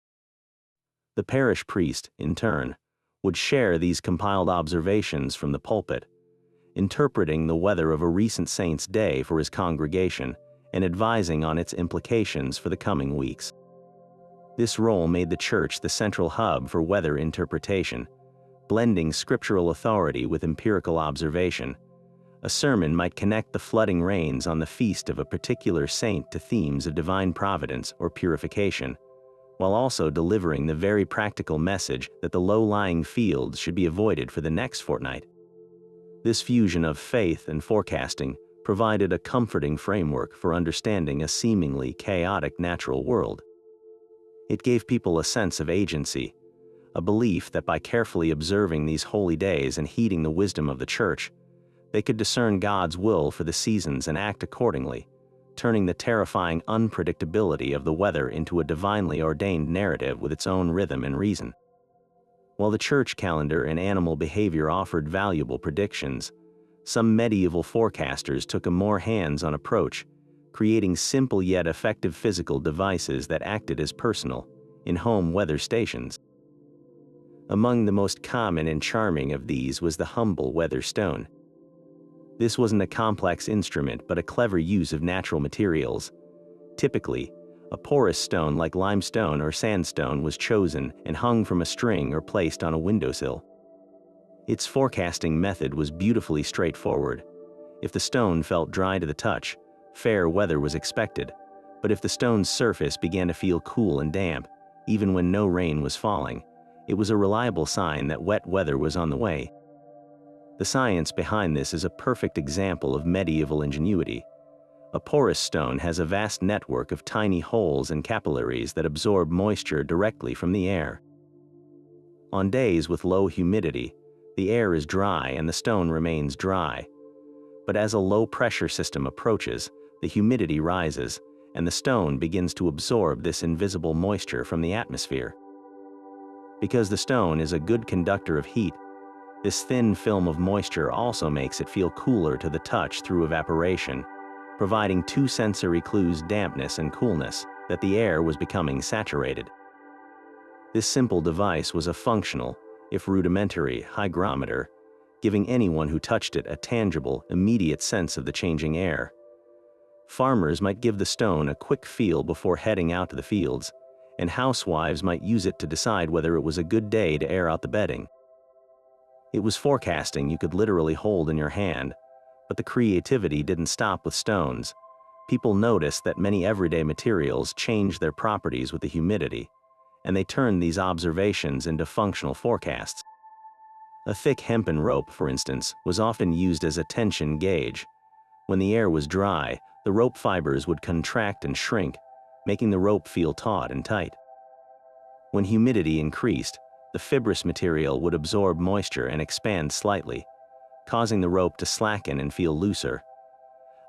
The parish priest, in turn, would share these compiled observations from the pulpit, interpreting the weather of a recent saint's day for his congregation and advising on its implications for the coming weeks. This role made the church the central hub for weather interpretation, blending scriptural authority with empirical observation. A sermon might connect the flooding rains on the feast of a particular saint to themes of divine providence or purification, while also delivering the very practical message that the low-lying fields should be avoided for the next fortnight. This fusion of faith and forecasting provided a comforting framework for understanding a seemingly chaotic natural world. It gave people a sense of agency, a belief that by carefully observing these holy days and heeding the wisdom of the church, they could discern God's will for the seasons and act accordingly, turning the terrifying unpredictability of the weather into a divinely ordained narrative with its own rhythm and reason. While the church calendar and animal behavior offered valuable predictions, some medieval forecasters took a more hands-on approach, creating simple yet effective physical devices that acted as personal, in-home weather stations. Among the most common and charming of these was the humble weather stone. This wasn't a complex instrument but a clever use of natural materials. Typically, a porous stone like limestone or sandstone was chosen and hung from a string or placed on a windowsill. Its forecasting method was beautifully straightforward. If the stone felt dry to the touch, fair weather was expected, but if the stone's surface began to feel cool and damp, even when no rain was falling, it was a reliable sign that wet weather was on the way. The science behind this is a perfect example of medieval ingenuity. A porous stone has a vast network of tiny holes and capillaries that absorb moisture directly from the air. On days with low humidity, the air is dry and the stone remains dry. But as a low-pressure system approaches, the humidity rises, and the stone begins to absorb this invisible moisture from the atmosphere. Because the stone is a good conductor of heat, this thin film of moisture also makes it feel cooler to the touch through evaporation, providing two sensory clues: dampness and coolness, that the air was becoming saturated. This simple device was a functional, if rudimentary, hygrometer, giving anyone who touched it a tangible, immediate sense of the changing air. Farmers might give the stone a quick feel before heading out to the fields, and housewives might use it to decide whether it was a good day to air out the bedding. It was forecasting you could literally hold in your hand, but the creativity didn't stop with stones. People noticed that many everyday materials changed their properties with the humidity, and they turned these observations into functional forecasts. A thick hempen rope, for instance, was often used as a tension gauge. When the air was dry, the rope fibers would contract and shrink, making the rope feel taut and tight. When humidity increased, the fibrous material would absorb moisture and expand slightly, causing the rope to slacken and feel looser.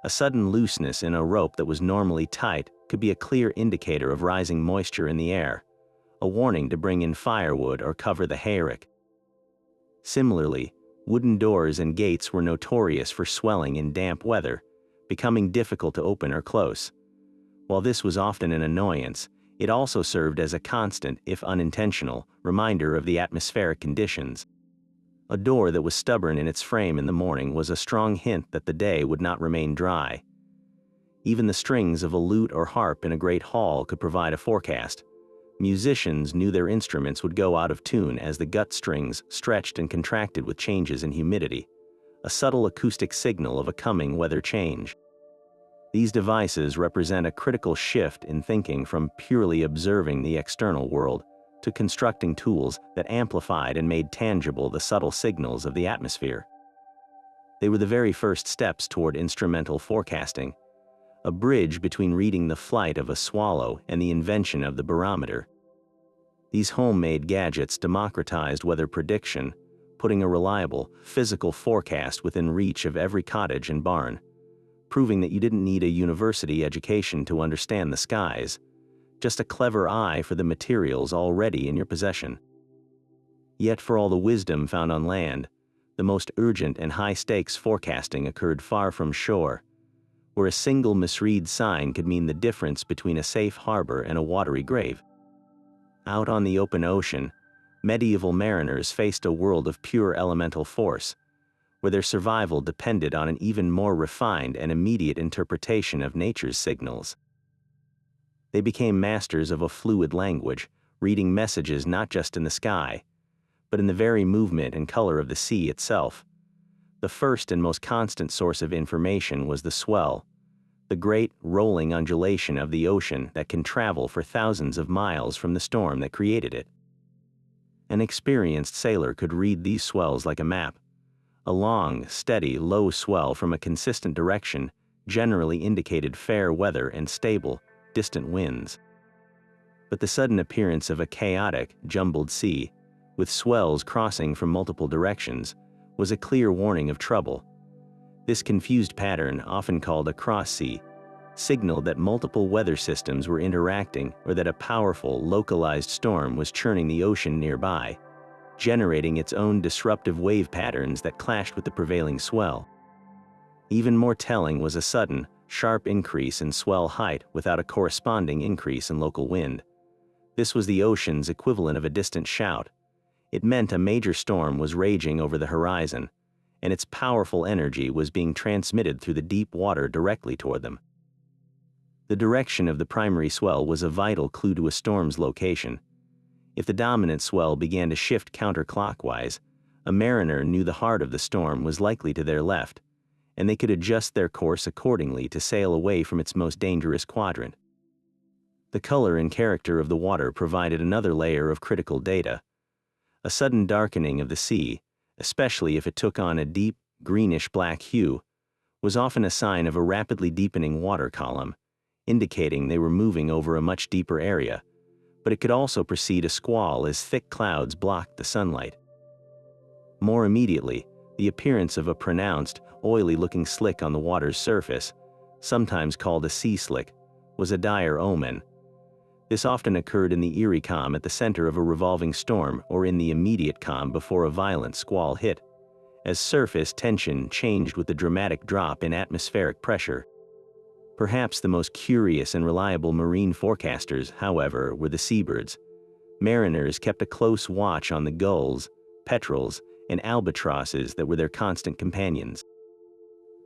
A sudden looseness in a rope that was normally tight could be a clear indicator of rising moisture in the air, a warning to bring in firewood or cover the hayrick. Similarly, Wooden doors and gates were notorious for swelling in damp weather, becoming difficult to open or close. While this was often an annoyance, it also served as a constant, if unintentional, reminder of the atmospheric conditions. A door that was stubborn in its frame in the morning was a strong hint that the day would not remain dry. Even the strings of a lute or harp in a great hall could provide a forecast. Musicians knew their instruments would go out of tune as the gut strings stretched and contracted with changes in humidity, a subtle acoustic signal of a coming weather change. These devices represent a critical shift in thinking from purely observing the external world to constructing tools that amplified and made tangible the subtle signals of the atmosphere. They were the very first steps toward instrumental forecasting, a bridge between reading the flight of a swallow and the invention of the barometer. These homemade gadgets democratized weather prediction, putting a reliable, physical forecast within reach of every cottage and barn, proving that you didn't need a university education to understand the skies, just a clever eye for the materials already in your possession. Yet for all the wisdom found on land, the most urgent and high-stakes forecasting occurred far from shore, where a single misread sign could mean the difference between a safe harbor and a watery grave. Out on the open ocean, medieval mariners faced a world of pure elemental force, where their survival depended on an even more refined and immediate interpretation of nature's signals. They became masters of a fluid language, reading messages not just in the sky, but in the very movement and color of the sea itself. The first and most constant source of information was the swell, the great rolling undulation of the ocean that can travel for thousands of miles from the storm that created it. An experienced sailor could read these swells like a map. A long, steady, low swell from a consistent direction generally indicated fair weather and stable, distant winds. But the sudden appearance of a chaotic, jumbled sea, with swells crossing from multiple directions, was a clear warning of trouble. This confused pattern, often called a cross-sea, signaled that multiple weather systems were interacting or that a powerful, localized storm was churning the ocean nearby, generating its own disruptive wave patterns that clashed with the prevailing swell. Even more telling was a sudden, sharp increase in swell height without a corresponding increase in local wind. This was the ocean's equivalent of a distant shout. It meant a major storm was raging over the horizon, and its powerful energy was being transmitted through the deep water directly toward them. The direction of the primary swell was a vital clue to a storm's location. If the dominant swell began to shift counterclockwise, a mariner knew the heart of the storm was likely to their left, and they could adjust their course accordingly to sail away from its most dangerous quadrant. The color and character of the water provided another layer of critical data. A sudden darkening of the sea, especially if it took on a deep, greenish-black hue, was often a sign of a rapidly deepening water column, indicating they were moving over a much deeper area, but it could also precede a squall as thick clouds blocked the sunlight. More immediately, the appearance of a pronounced, oily-looking slick on the water's surface, sometimes called a sea slick, was a dire omen. This often occurred in the eerie calm at the center of a revolving storm or in the immediate calm before a violent squall hit, as surface tension changed with the dramatic drop in atmospheric pressure. Perhaps the most curious and reliable marine forecasters, however, were the seabirds. Mariners kept a close watch on the gulls, petrels, and albatrosses that were their constant companions.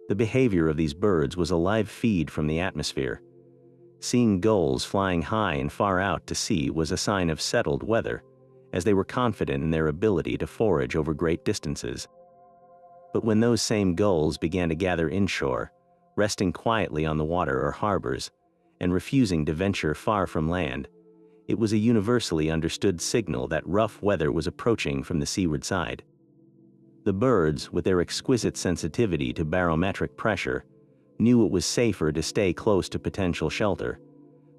The behavior of these birds was a live feed from the atmosphere. Seeing gulls flying high and far out to sea was a sign of settled weather, as they were confident in their ability to forage over great distances. But when those same gulls began to gather inshore, resting quietly on the water or harbors, and refusing to venture far from land, it was a universally understood signal that rough weather was approaching from the seaward side. The birds, with their exquisite sensitivity to barometric pressure, knew it was safer to stay close to potential shelter.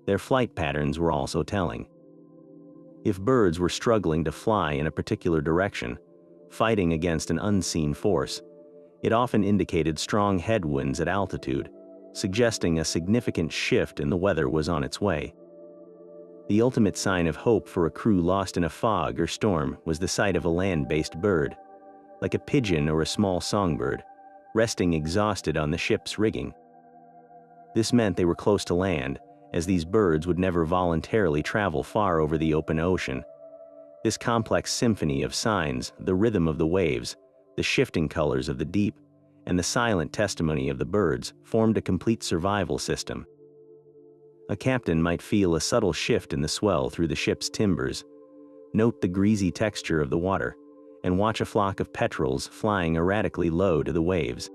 Their flight patterns were also telling. If birds were struggling to fly in a particular direction, fighting against an unseen force, it often indicated strong headwinds at altitude, suggesting a significant shift in the weather was on its way. The ultimate sign of hope for a crew lost in a fog or storm was the sight of a land-based bird, like a pigeon or a small songbird, resting exhausted on the ship's rigging. This meant they were close to land, as these birds would never voluntarily travel far over the open ocean. This complex symphony of signs, the rhythm of the waves, the shifting colors of the deep, and the silent testimony of the birds formed a complete survival system. A captain might feel a subtle shift in the swell through the ship's timbers, note the greasy texture of the water, and watch a flock of petrels flying erratically low to the waves.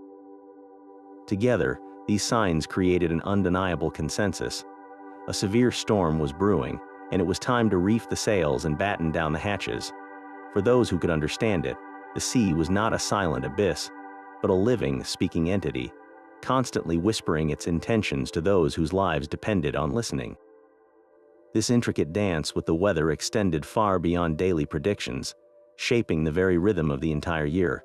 Together, these signs created an undeniable consensus. A severe storm was brewing, and it was time to reef the sails and batten down the hatches. For those who could understand it, the sea was not a silent abyss, but a living, speaking entity, constantly whispering its intentions to those whose lives depended on listening. This intricate dance with the weather extended far beyond daily predictions, shaping the very rhythm of the entire year.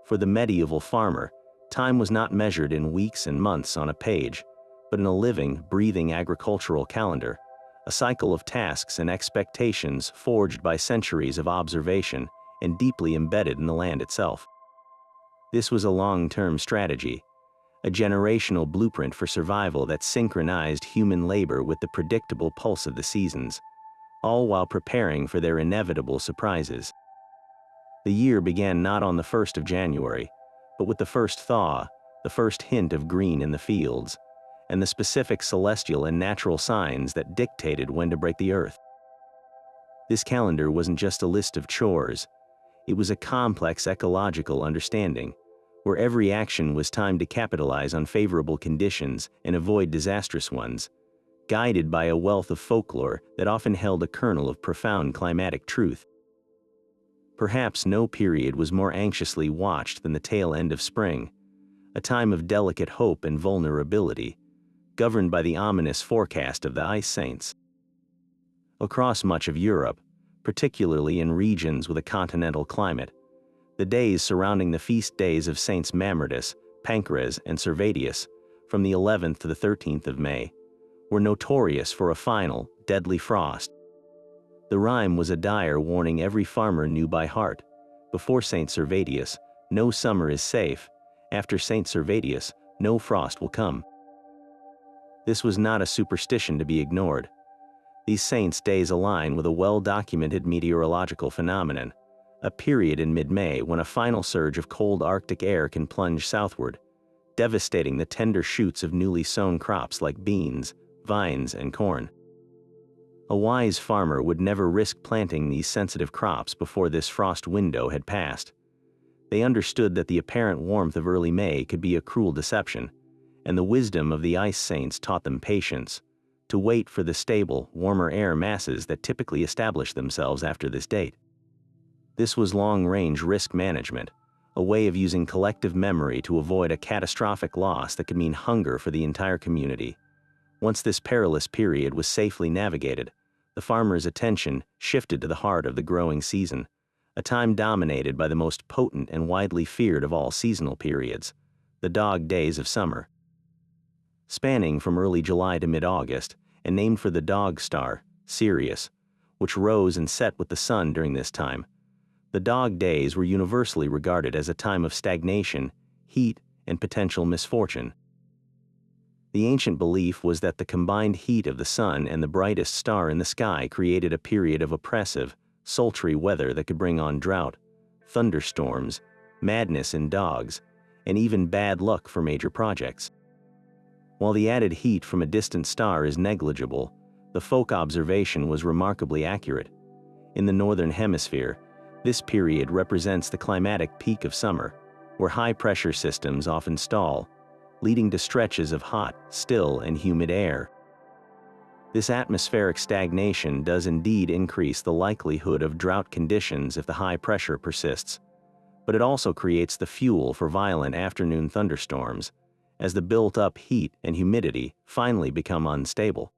For the medieval farmer, time was not measured in weeks and months on a page, but in a living, breathing agricultural calendar, a cycle of tasks and expectations forged by centuries of observation and deeply embedded in the land itself. This was a long-term strategy, a generational blueprint for survival that synchronized human labor with the predictable pulse of the seasons, all while preparing for their inevitable surprises. The year began not on the 1st of January, but with the first thaw, the first hint of green in the fields, and the specific celestial and natural signs that dictated when to break the earth. This calendar wasn't just a list of chores, it was a complex ecological understanding, where every action was timed to capitalize on favorable conditions and avoid disastrous ones, guided by a wealth of folklore that often held a kernel of profound climatic truth. Perhaps no period was more anxiously watched than the tail end of spring, a time of delicate hope and vulnerability, governed by the ominous forecast of the ice saints. Across much of Europe, particularly in regions with a continental climate, the days surrounding the feast days of Saints Mammertus, Pancras, and Servatius, from the 11th to the 13th of May, were notorious for a final, deadly frost. The rhyme was a dire warning every farmer knew by heart. Before Saint Servatius, no summer is safe. After Saint Servatius, no frost will come. This was not a superstition to be ignored. These saints' days align with a well-documented meteorological phenomenon, a period in mid-May when a final surge of cold Arctic air can plunge southward, devastating the tender shoots of newly sown crops like beans, vines, and corn. A wise farmer would never risk planting these sensitive crops before this frost window had passed. They understood that the apparent warmth of early May could be a cruel deception, and the wisdom of the ice saints taught them patience, to wait for the stable, warmer air masses that typically establish themselves after this date. This was long-range risk management, a way of using collective memory to avoid a catastrophic loss that could mean hunger for the entire community. Once this perilous period was safely navigated, the farmer's attention shifted to the heart of the growing season, a time dominated by the most potent and widely feared of all seasonal periods, the dog days of summer. Spanning from early July to mid-August, and named for the dog star, Sirius, which rose and set with the sun during this time, the dog days were universally regarded as a time of stagnation, heat, and potential misfortune. The ancient belief was that the combined heat of the sun and the brightest star in the sky created a period of oppressive, sultry weather that could bring on drought, thunderstorms, madness in dogs, and even bad luck for major projects. While the added heat from a distant star is negligible, the folk observation was remarkably accurate. In the northern hemisphere, this period represents the climatic peak of summer, where high-pressure systems often stall, leading to stretches of hot, still, and humid air. This atmospheric stagnation does indeed increase the likelihood of drought conditions if the high pressure persists, but it also creates the fuel for violent afternoon thunderstorms, as the built-up heat and humidity finally become unstable.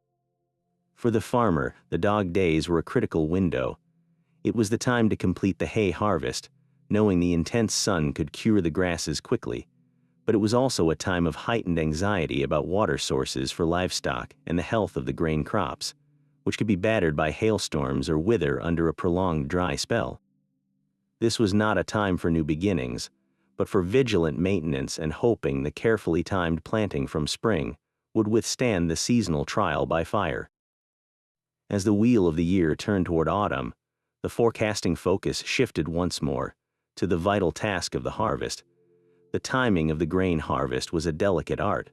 For the farmer, the dog days were a critical window. It was the time to complete the hay harvest, knowing the intense sun could cure the grasses quickly, but it was also a time of heightened anxiety about water sources for livestock and the health of the grain crops, which could be battered by hailstorms or wither under a prolonged dry spell. This was not a time for new beginnings, but for vigilant maintenance and hoping the carefully timed planting from spring would withstand the seasonal trial by fire. As the wheel of the year turned toward autumn, the forecasting focus shifted once more to the vital task of the harvest. The timing of the grain harvest was a delicate art,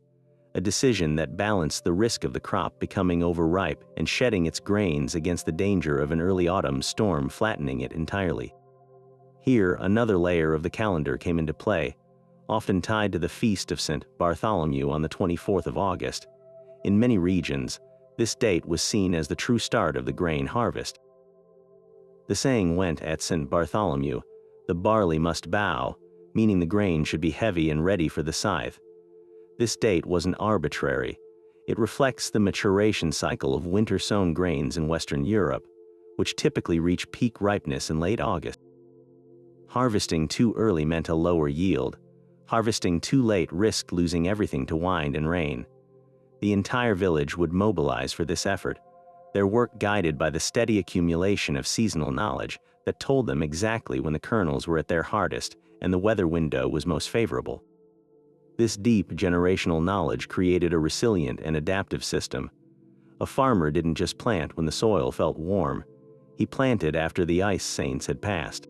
a decision that balanced the risk of the crop becoming overripe and shedding its grains against the danger of an early autumn storm flattening it entirely. Here, another layer of the calendar came into play, often tied to the feast of St. Bartholomew on the 24th of August. In many regions, this date was seen as the true start of the grain harvest. The saying went at St. Bartholomew, "The barley must bow," meaning the grain should be heavy and ready for the scythe. This date wasn't arbitrary. It reflects the maturation cycle of winter-sown grains in Western Europe, which typically reach peak ripeness in late August. Harvesting too early meant a lower yield. Harvesting too late risked losing everything to wind and rain. The entire village would mobilize for this effort, their work guided by the steady accumulation of seasonal knowledge that told them exactly when the kernels were at their hardest and the weather window was most favorable. This deep generational knowledge created a resilient and adaptive system. A farmer didn't just plant when the soil felt warm, he planted after the ice saints had passed.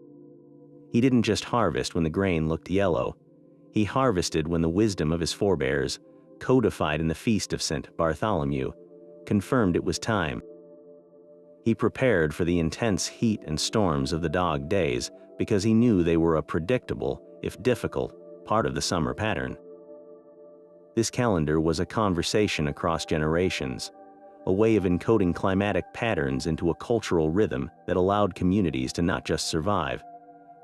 He didn't just harvest when the grain looked yellow, he harvested when the wisdom of his forebears, codified in the feast of St. Bartholomew, confirmed it was time. He prepared for the intense heat and storms of the dog days because he knew they were a predictable, if difficult, part of the summer pattern. This calendar was a conversation across generations, a way of encoding climatic patterns into a cultural rhythm that allowed communities to not just survive,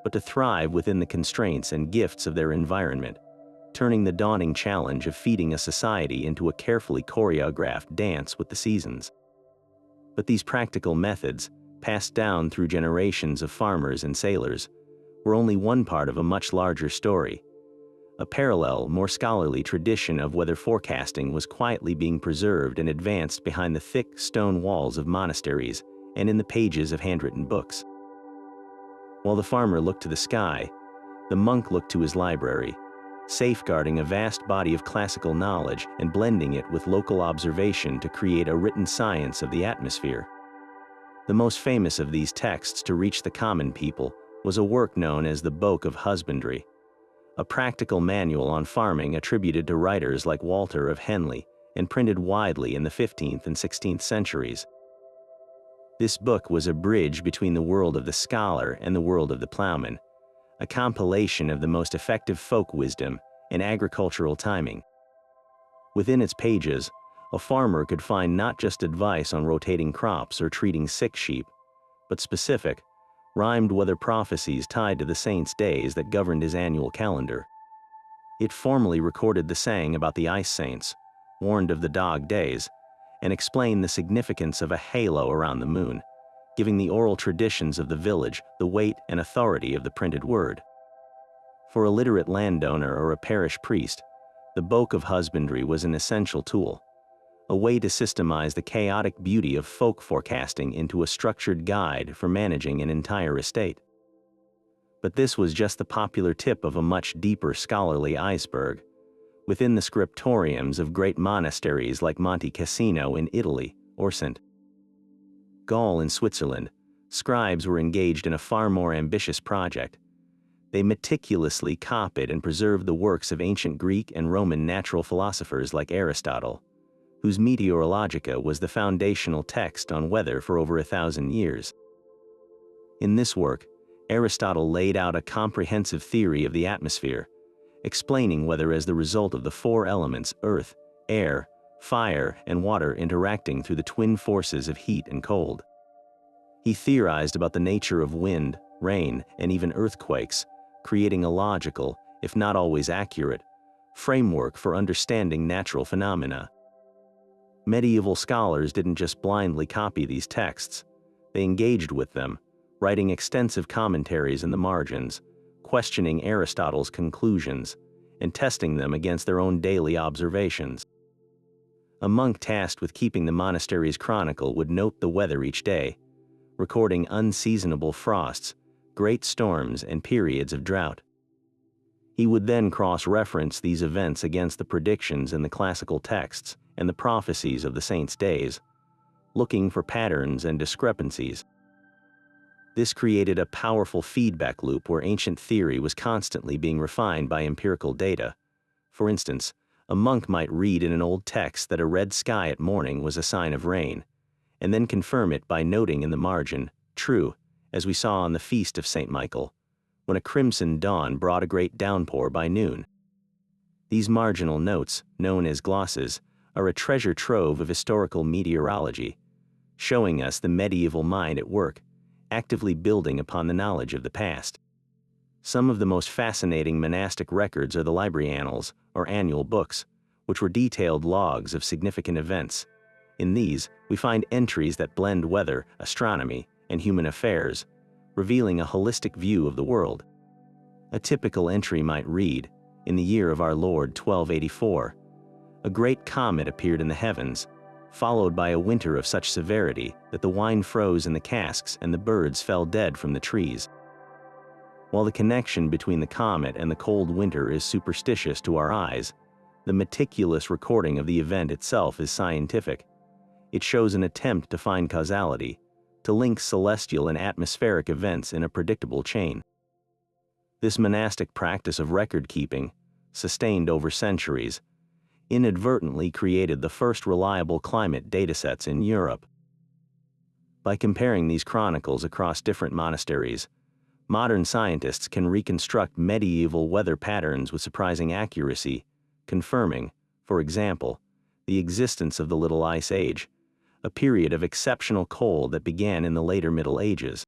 but to thrive within the constraints and gifts of their environment, turning the daunting challenge of feeding a society into a carefully choreographed dance with the seasons. But these practical methods, passed down through generations of farmers and sailors, were only one part of a much larger story. A parallel, more scholarly tradition of weather forecasting was quietly being preserved and advanced behind the thick stone walls of monasteries and in the pages of handwritten books. While the farmer looked to the sky, the monk looked to his library, safeguarding a vast body of classical knowledge and blending it with local observation to create a written science of the atmosphere. The most famous of these texts to reach the common people was a work known as the Boke of Husbandry, a practical manual on farming attributed to writers like Walter of Henley and printed widely in the 15th and 16th centuries. This book was a bridge between the world of the scholar and the world of the plowman, a compilation of the most effective folk wisdom and agricultural timing. Within its pages, a farmer could find not just advice on rotating crops or treating sick sheep, but specific, rhymed weather prophecies tied to the saints' days that governed his annual calendar. It formally recorded the saying about the ice saints, warned of the dog days, and explained the significance of a halo around the moon, giving the oral traditions of the village the weight and authority of the printed word. For a literate landowner or a parish priest, the Boke of Husbandry was an essential tool, a way to systemize the chaotic beauty of folk forecasting into a structured guide for managing an entire estate. But this was just the popular tip of a much deeper scholarly iceberg. Within the scriptoriums of great monasteries like Monte Cassino in Italy or St. Gall in Switzerland, scribes were engaged in a far more ambitious project. They meticulously copied and preserved the works of ancient Greek and Roman natural philosophers like Aristotle, whose Meteorologica was the foundational text on weather for over 1,000 years. In this work, Aristotle laid out a comprehensive theory of the atmosphere, explaining weather as the result of the four elements earth, air, fire, and water interacting through the twin forces of heat and cold. He theorized about the nature of wind, rain, and even earthquakes, creating a logical, if not always accurate, framework for understanding natural phenomena. Medieval scholars didn't just blindly copy these texts, they engaged with them, writing extensive commentaries in the margins, questioning Aristotle's conclusions, and testing them against their own daily observations. A monk tasked with keeping the monastery's chronicle would note the weather each day, recording unseasonable frosts, great storms, and periods of drought. He would then cross-reference these events against the predictions in the classical texts and the prophecies of the saints' days, looking for patterns and discrepancies. This created a powerful feedback loop where ancient theory was constantly being refined by empirical data. For instance, a monk might read in an old text that a red sky at morning was a sign of rain, and then confirm it by noting in the margin, "True," as we saw on the feast of St. Michael, when a crimson dawn brought a great downpour by noon. These marginal notes, known as glosses, are a treasure trove of historical meteorology, showing us the medieval mind at work, actively building upon the knowledge of the past. Some of the most fascinating monastic records are the library annals, or annual books, which were detailed logs of significant events. In these, we find entries that blend weather, astronomy, and human affairs, revealing a holistic view of the world. A typical entry might read, "In the year of our Lord 1284, a great comet appeared in the heavens, followed by a winter of such severity that the wine froze in the casks and the birds fell dead from the trees." While the connection between the comet and the cold winter is superstitious to our eyes, the meticulous recording of the event itself is scientific. It shows an attempt to find causality, to link celestial and atmospheric events in a predictable chain. This monastic practice of record-keeping, sustained over centuries, inadvertently created the first reliable climate datasets in Europe. By comparing these chronicles across different monasteries, modern scientists can reconstruct medieval weather patterns with surprising accuracy, confirming, for example, the existence of the Little Ice Age, a period of exceptional cold that began in the later Middle Ages.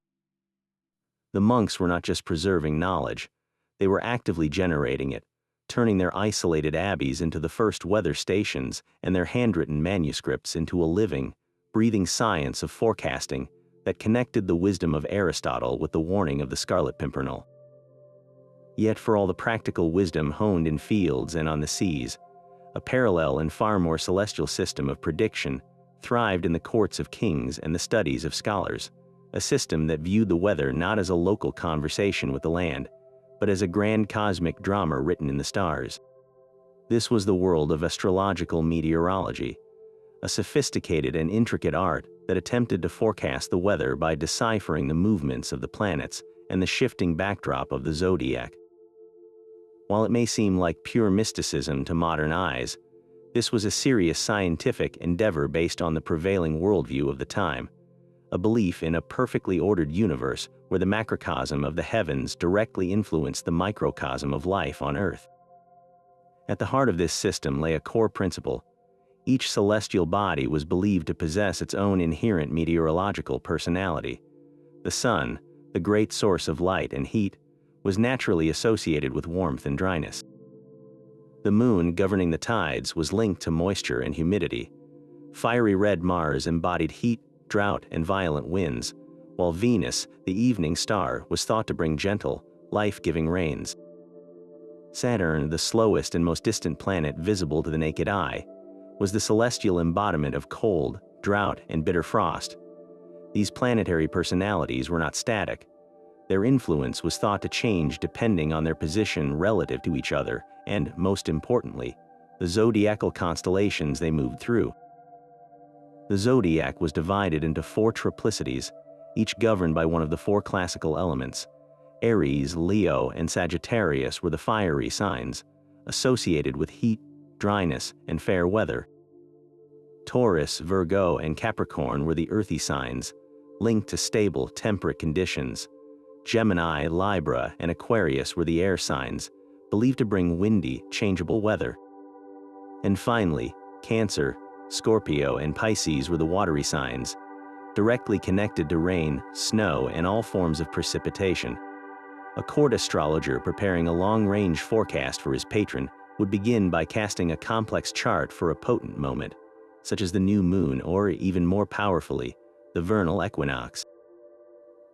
The monks were not just preserving knowledge, they were actively generating it, turning their isolated abbeys into the first weather stations and their handwritten manuscripts into a living, breathing science of forecasting that connected the wisdom of Aristotle with the warning of the scarlet pimpernel. Yet for all the practical wisdom honed in fields and on the seas, a parallel and far more celestial system of prediction thrived in the courts of kings and the studies of scholars, a system that viewed the weather not as a local conversation with the land, but as a grand cosmic drama written in the stars. This was the world of astrological meteorology, a sophisticated and intricate art that attempted to forecast the weather by deciphering the movements of the planets and the shifting backdrop of the zodiac. While it may seem like pure mysticism to modern eyes, this was a serious scientific endeavor based on the prevailing worldview of the time, a belief in a perfectly ordered universe where the macrocosm of the heavens directly influenced the microcosm of life on Earth. At the heart of this system lay a core principle. Each celestial body was believed to possess its own inherent meteorological personality. The sun, the great source of light and heat, was naturally associated with warmth and dryness. The moon, governing the tides, was linked to moisture and humidity. Fiery red Mars embodied heat, drought, and violent winds, while Venus, the evening star, was thought to bring gentle, life-giving rains. Saturn, the slowest and most distant planet visible to the naked eye, was the celestial embodiment of cold, drought, and bitter frost. These planetary personalities were not static. Their influence was thought to change depending on their position relative to each other and, most importantly, the zodiacal constellations they moved through. The zodiac was divided into 4 triplicities, each governed by one of the 4 classical elements. Aries, Leo, and Sagittarius were the fiery signs, associated with heat, dryness, and fair weather. Taurus, Virgo, and Capricorn were the earthy signs, linked to stable, temperate conditions. Gemini, Libra, and Aquarius were the air signs, believed to bring windy, changeable weather. And finally, Cancer, Scorpio, and Pisces were the watery signs, directly connected to rain, snow, and all forms of precipitation. A court astrologer preparing a long-range forecast for his patron would begin by casting a complex chart for a potent moment, such as the new moon or, even more powerfully, the vernal equinox.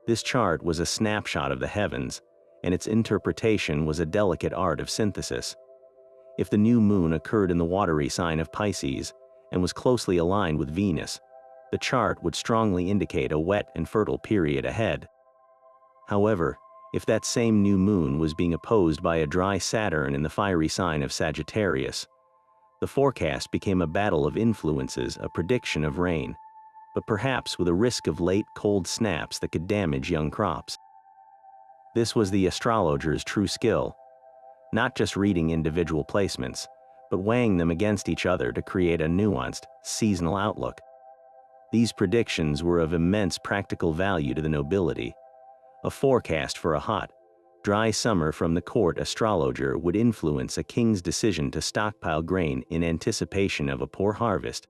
This chart was a snapshot of the heavens, and its interpretation was a delicate art of synthesis. If the new moon occurred in the watery sign of Pisces and was closely aligned with Venus, the chart would strongly indicate a wet and fertile period ahead. However, if that same new moon was being opposed by a dry Saturn in the fiery sign of Sagittarius, the forecast became a battle of influences, a prediction of rain, but perhaps with a risk of late cold snaps that could damage young crops. This was the astrologer's true skill, not just reading individual placements, but weighing them against each other to create a nuanced, seasonal outlook. These predictions were of immense practical value to the nobility. A forecast for a hot, dry summer from the court astrologer would influence a king's decision to stockpile grain in anticipation of a poor harvest.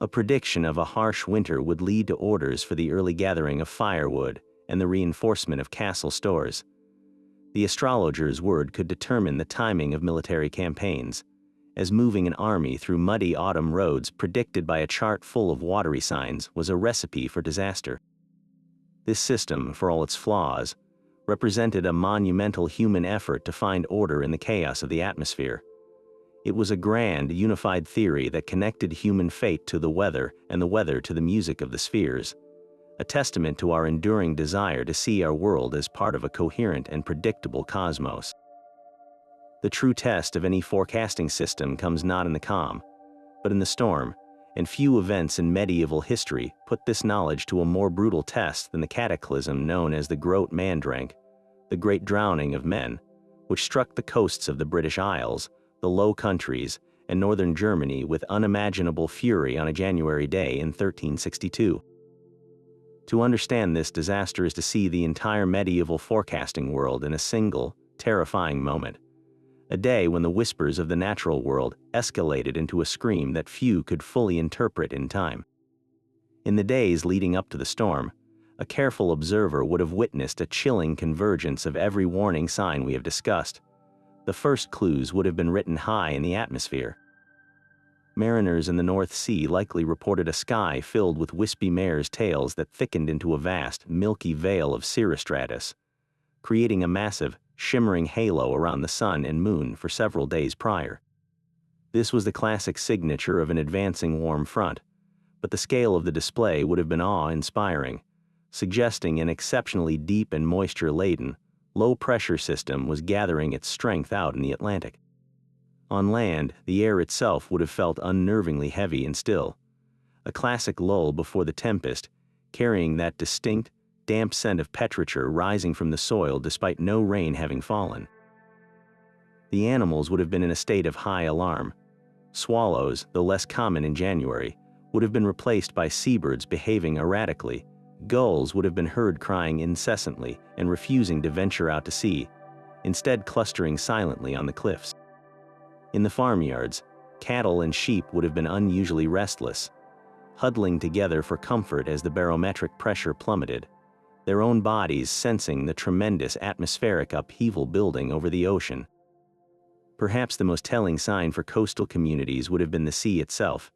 A prediction of a harsh winter would lead to orders for the early gathering of firewood and the reinforcement of castle stores. The astrologer's word could determine the timing of military campaigns, as moving an army through muddy autumn roads predicted by a chart full of watery signs was a recipe for disaster. This system, for all its flaws, represented a monumental human effort to find order in the chaos of the atmosphere. It was a grand, unified theory that connected human fate to the weather and the weather to the music of the spheres, a testament to our enduring desire to see our world as part of a coherent and predictable cosmos. The true test of any forecasting system comes not in the calm, but in the storm, and few events in medieval history put this knowledge to a more brutal test than the cataclysm known as the Groot Mandrank, the Great Drowning of Men, which struck the coasts of the British Isles, the Low Countries, and northern Germany with unimaginable fury on a January day in 1362. To understand this disaster is to see the entire medieval forecasting world in a single, terrifying moment. A day when the whispers of the natural world escalated into a scream that few could fully interpret in time. In the days leading up to the storm, a careful observer would have witnessed a chilling convergence of every warning sign we have discussed. The first clues would have been written high in the atmosphere. Mariners in the North Sea likely reported a sky filled with wispy mare's tails that thickened into a vast, milky veil of cirrostratus, creating a massive, shimmering halo around the sun and moon for several days prior. This was the classic signature of an advancing warm front, but the scale of the display would have been awe-inspiring, suggesting an exceptionally deep and moisture-laden, low-pressure system was gathering its strength out in the Atlantic. On land, the air itself would have felt unnervingly heavy and still, a classic lull before the tempest, carrying that distinct, damp scent of petrichor rising from the soil despite no rain having fallen. The animals would have been in a state of high alarm. Swallows, though less common in January, would have been replaced by seabirds behaving erratically. Gulls would have been heard crying incessantly and refusing to venture out to sea, instead clustering silently on the cliffs. In the farmyards, cattle and sheep would have been unusually restless, huddling together for comfort as the barometric pressure plummeted, their own bodies sensing the tremendous atmospheric upheaval building over the ocean. Perhaps the most telling sign for coastal communities would have been the sea itself.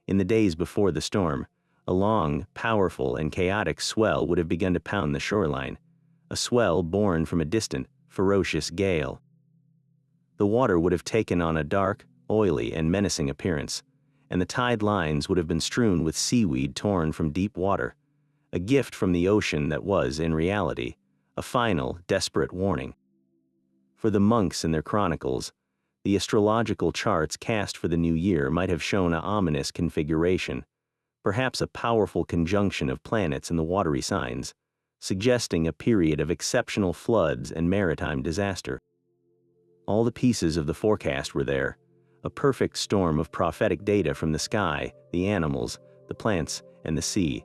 In the days before the storm, a long, powerful, and chaotic swell would have begun to pound the shoreline, a swell born from a distant, ferocious gale. The water would have taken on a dark, oily, and menacing appearance, and the tide lines would have been strewn with seaweed torn from deep water, a gift from the ocean that was, in reality, a final, desperate warning. For the monks in their chronicles, the astrological charts cast for the new year might have shown an ominous configuration, perhaps a powerful conjunction of planets in the watery signs, suggesting a period of exceptional floods and maritime disaster. All the pieces of the forecast were there, a perfect storm of prophetic data from the sky, the animals, the plants, and the sea.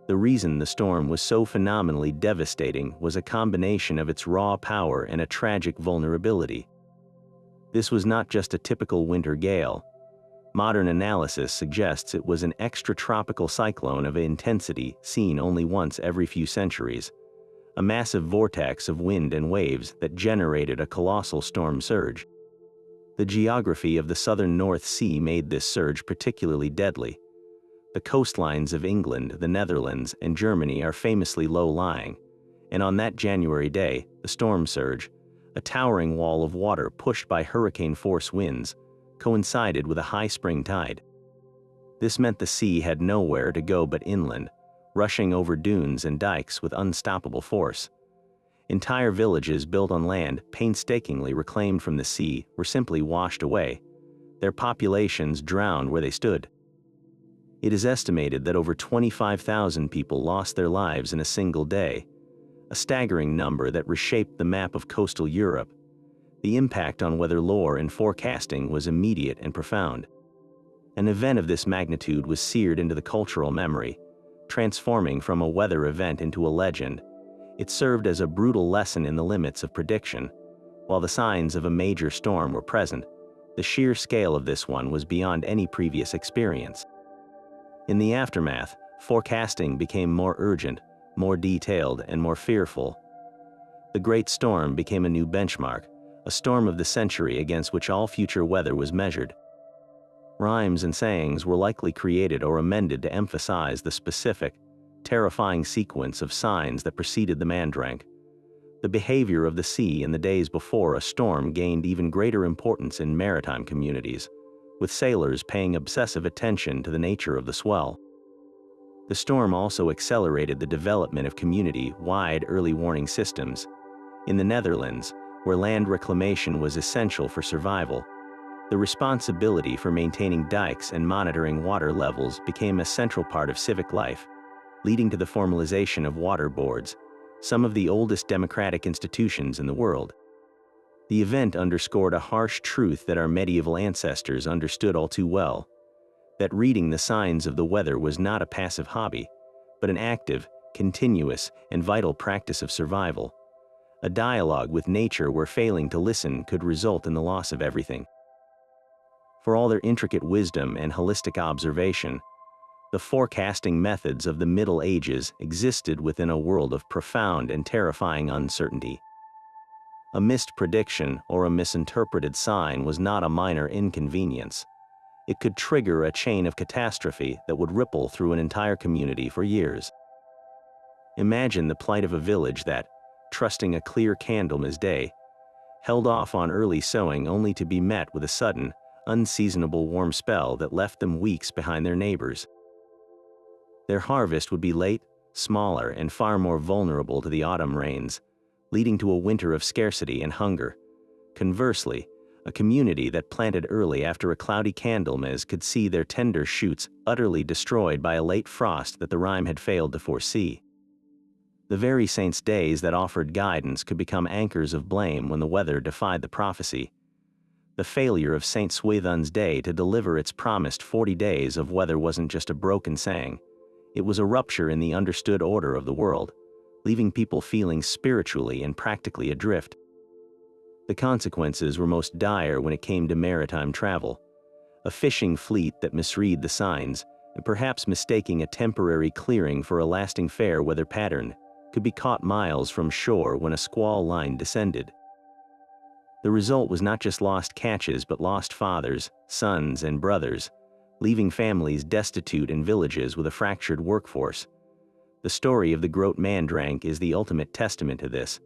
The reason the storm was so phenomenally devastating was a combination of its raw power and a tragic vulnerability. This was not just a typical winter gale. Modern analysis suggests it was an extratropical cyclone of intensity seen only once every few centuries, a massive vortex of wind and waves that generated a colossal storm surge. The geography of the southern North Sea made this surge particularly deadly. The coastlines of England, the Netherlands, and Germany are famously low-lying, and on that January day, the storm surge, a towering wall of water pushed by hurricane-force winds, coincided with a high spring tide. This meant the sea had nowhere to go but inland, rushing over dunes and dikes with unstoppable force. Entire villages built on land painstakingly reclaimed from the sea were simply washed away, their populations drowned where they stood. It is estimated that over 25,000 people lost their lives in a single day, a staggering number that reshaped the map of coastal Europe. The impact on weather lore and forecasting was immediate and profound. An event of this magnitude was seared into the cultural memory, transforming from a weather event into a legend. It served as a brutal lesson in the limits of prediction. While the signs of a major storm were present, the sheer scale of this one was beyond any previous experience. In the aftermath, forecasting became more urgent, more detailed, and more fearful. The Great Storm became a new benchmark, a storm of the century against which all future weather was measured. Rhymes and sayings were likely created or amended to emphasize the specific, terrifying sequence of signs that preceded the mandrank. The behavior of the sea in the days before a storm gained even greater importance in maritime communities, with sailors paying obsessive attention to the nature of the swell. The storm also accelerated the development of community-wide early warning systems. In the Netherlands, where land reclamation was essential for survival, the responsibility for maintaining dikes and monitoring water levels became a central part of civic life, leading to the formalization of water boards, some of the oldest democratic institutions in the world. The event underscored a harsh truth that our medieval ancestors understood all too well, that reading the signs of the weather was not a passive hobby, but an active, continuous, and vital practice of survival, a dialogue with nature where failing to listen could result in the loss of everything. For all their intricate wisdom and holistic observation, the forecasting methods of the Middle Ages existed within a world of profound and terrifying uncertainty. A missed prediction or a misinterpreted sign was not a minor inconvenience. It could trigger a chain of catastrophe that would ripple through an entire community for years. Imagine the plight of a village that, trusting a clear Candlemas day, held off on early sowing only to be met with a sudden, unseasonable warm spell that left them weeks behind their neighbors. Their harvest would be late, smaller, and far more vulnerable to the autumn rains, leading to a winter of scarcity and hunger. Conversely, a community that planted early after a cloudy Candlemas could see their tender shoots utterly destroyed by a late frost that the rime had failed to foresee. The very saints' days that offered guidance could become anchors of blame when the weather defied the prophecy. The failure of Saint Swithun's day to deliver its promised 40 days of weather wasn't just a broken saying. It was a rupture in the understood order of the world, leaving people feeling spiritually and practically adrift. The consequences were most dire when it came to maritime travel. A fishing fleet that misread the signs, and perhaps mistaking a temporary clearing for a lasting fair weather pattern, could be caught miles from shore when a squall line descended. The result was not just lost catches but lost fathers, sons, and brothers, leaving families destitute and villages with a fractured workforce. The story of the Groot Mandrank is the ultimate testament to this,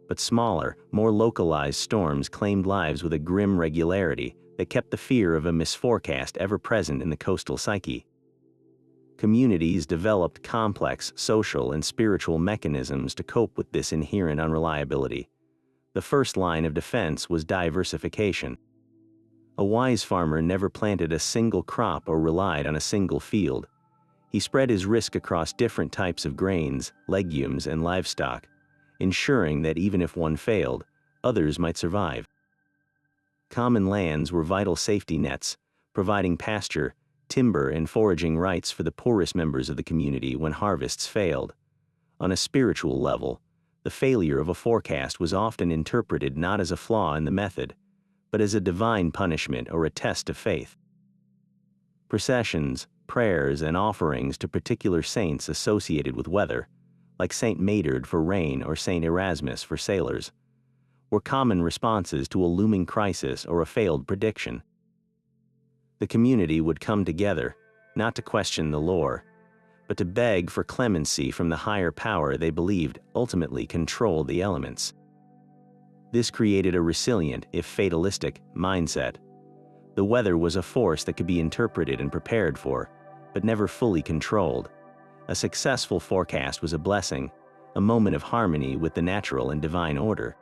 but smaller, more localized storms claimed lives with a grim regularity that kept the fear of a misforecast ever present in the coastal psyche. Communities developed complex social and spiritual mechanisms to cope with this inherent unreliability. The first line of defense was diversification. A wise farmer never planted a single crop or relied on a single field. He spread his risk across different types of grains, legumes, and livestock, ensuring that even if one failed, others might survive. Common lands were vital safety nets, providing pasture, timber, and foraging rights for the poorest members of the community when harvests failed. On a spiritual level, the failure of a forecast was often interpreted not as a flaw in the method, but as a divine punishment or a test of faith. Processions, prayers, and offerings to particular saints associated with weather, like Saint Maynard for rain or Saint Erasmus for sailors, were common responses to a looming crisis or a failed prediction. The community would come together, not to question the lore, but to beg for clemency from the higher power they believed ultimately controlled the elements. This created a resilient, if fatalistic, mindset. The weather was a force that could be interpreted and prepared for, but never fully controlled. A successful forecast was a blessing, a moment of harmony with the natural and divine order.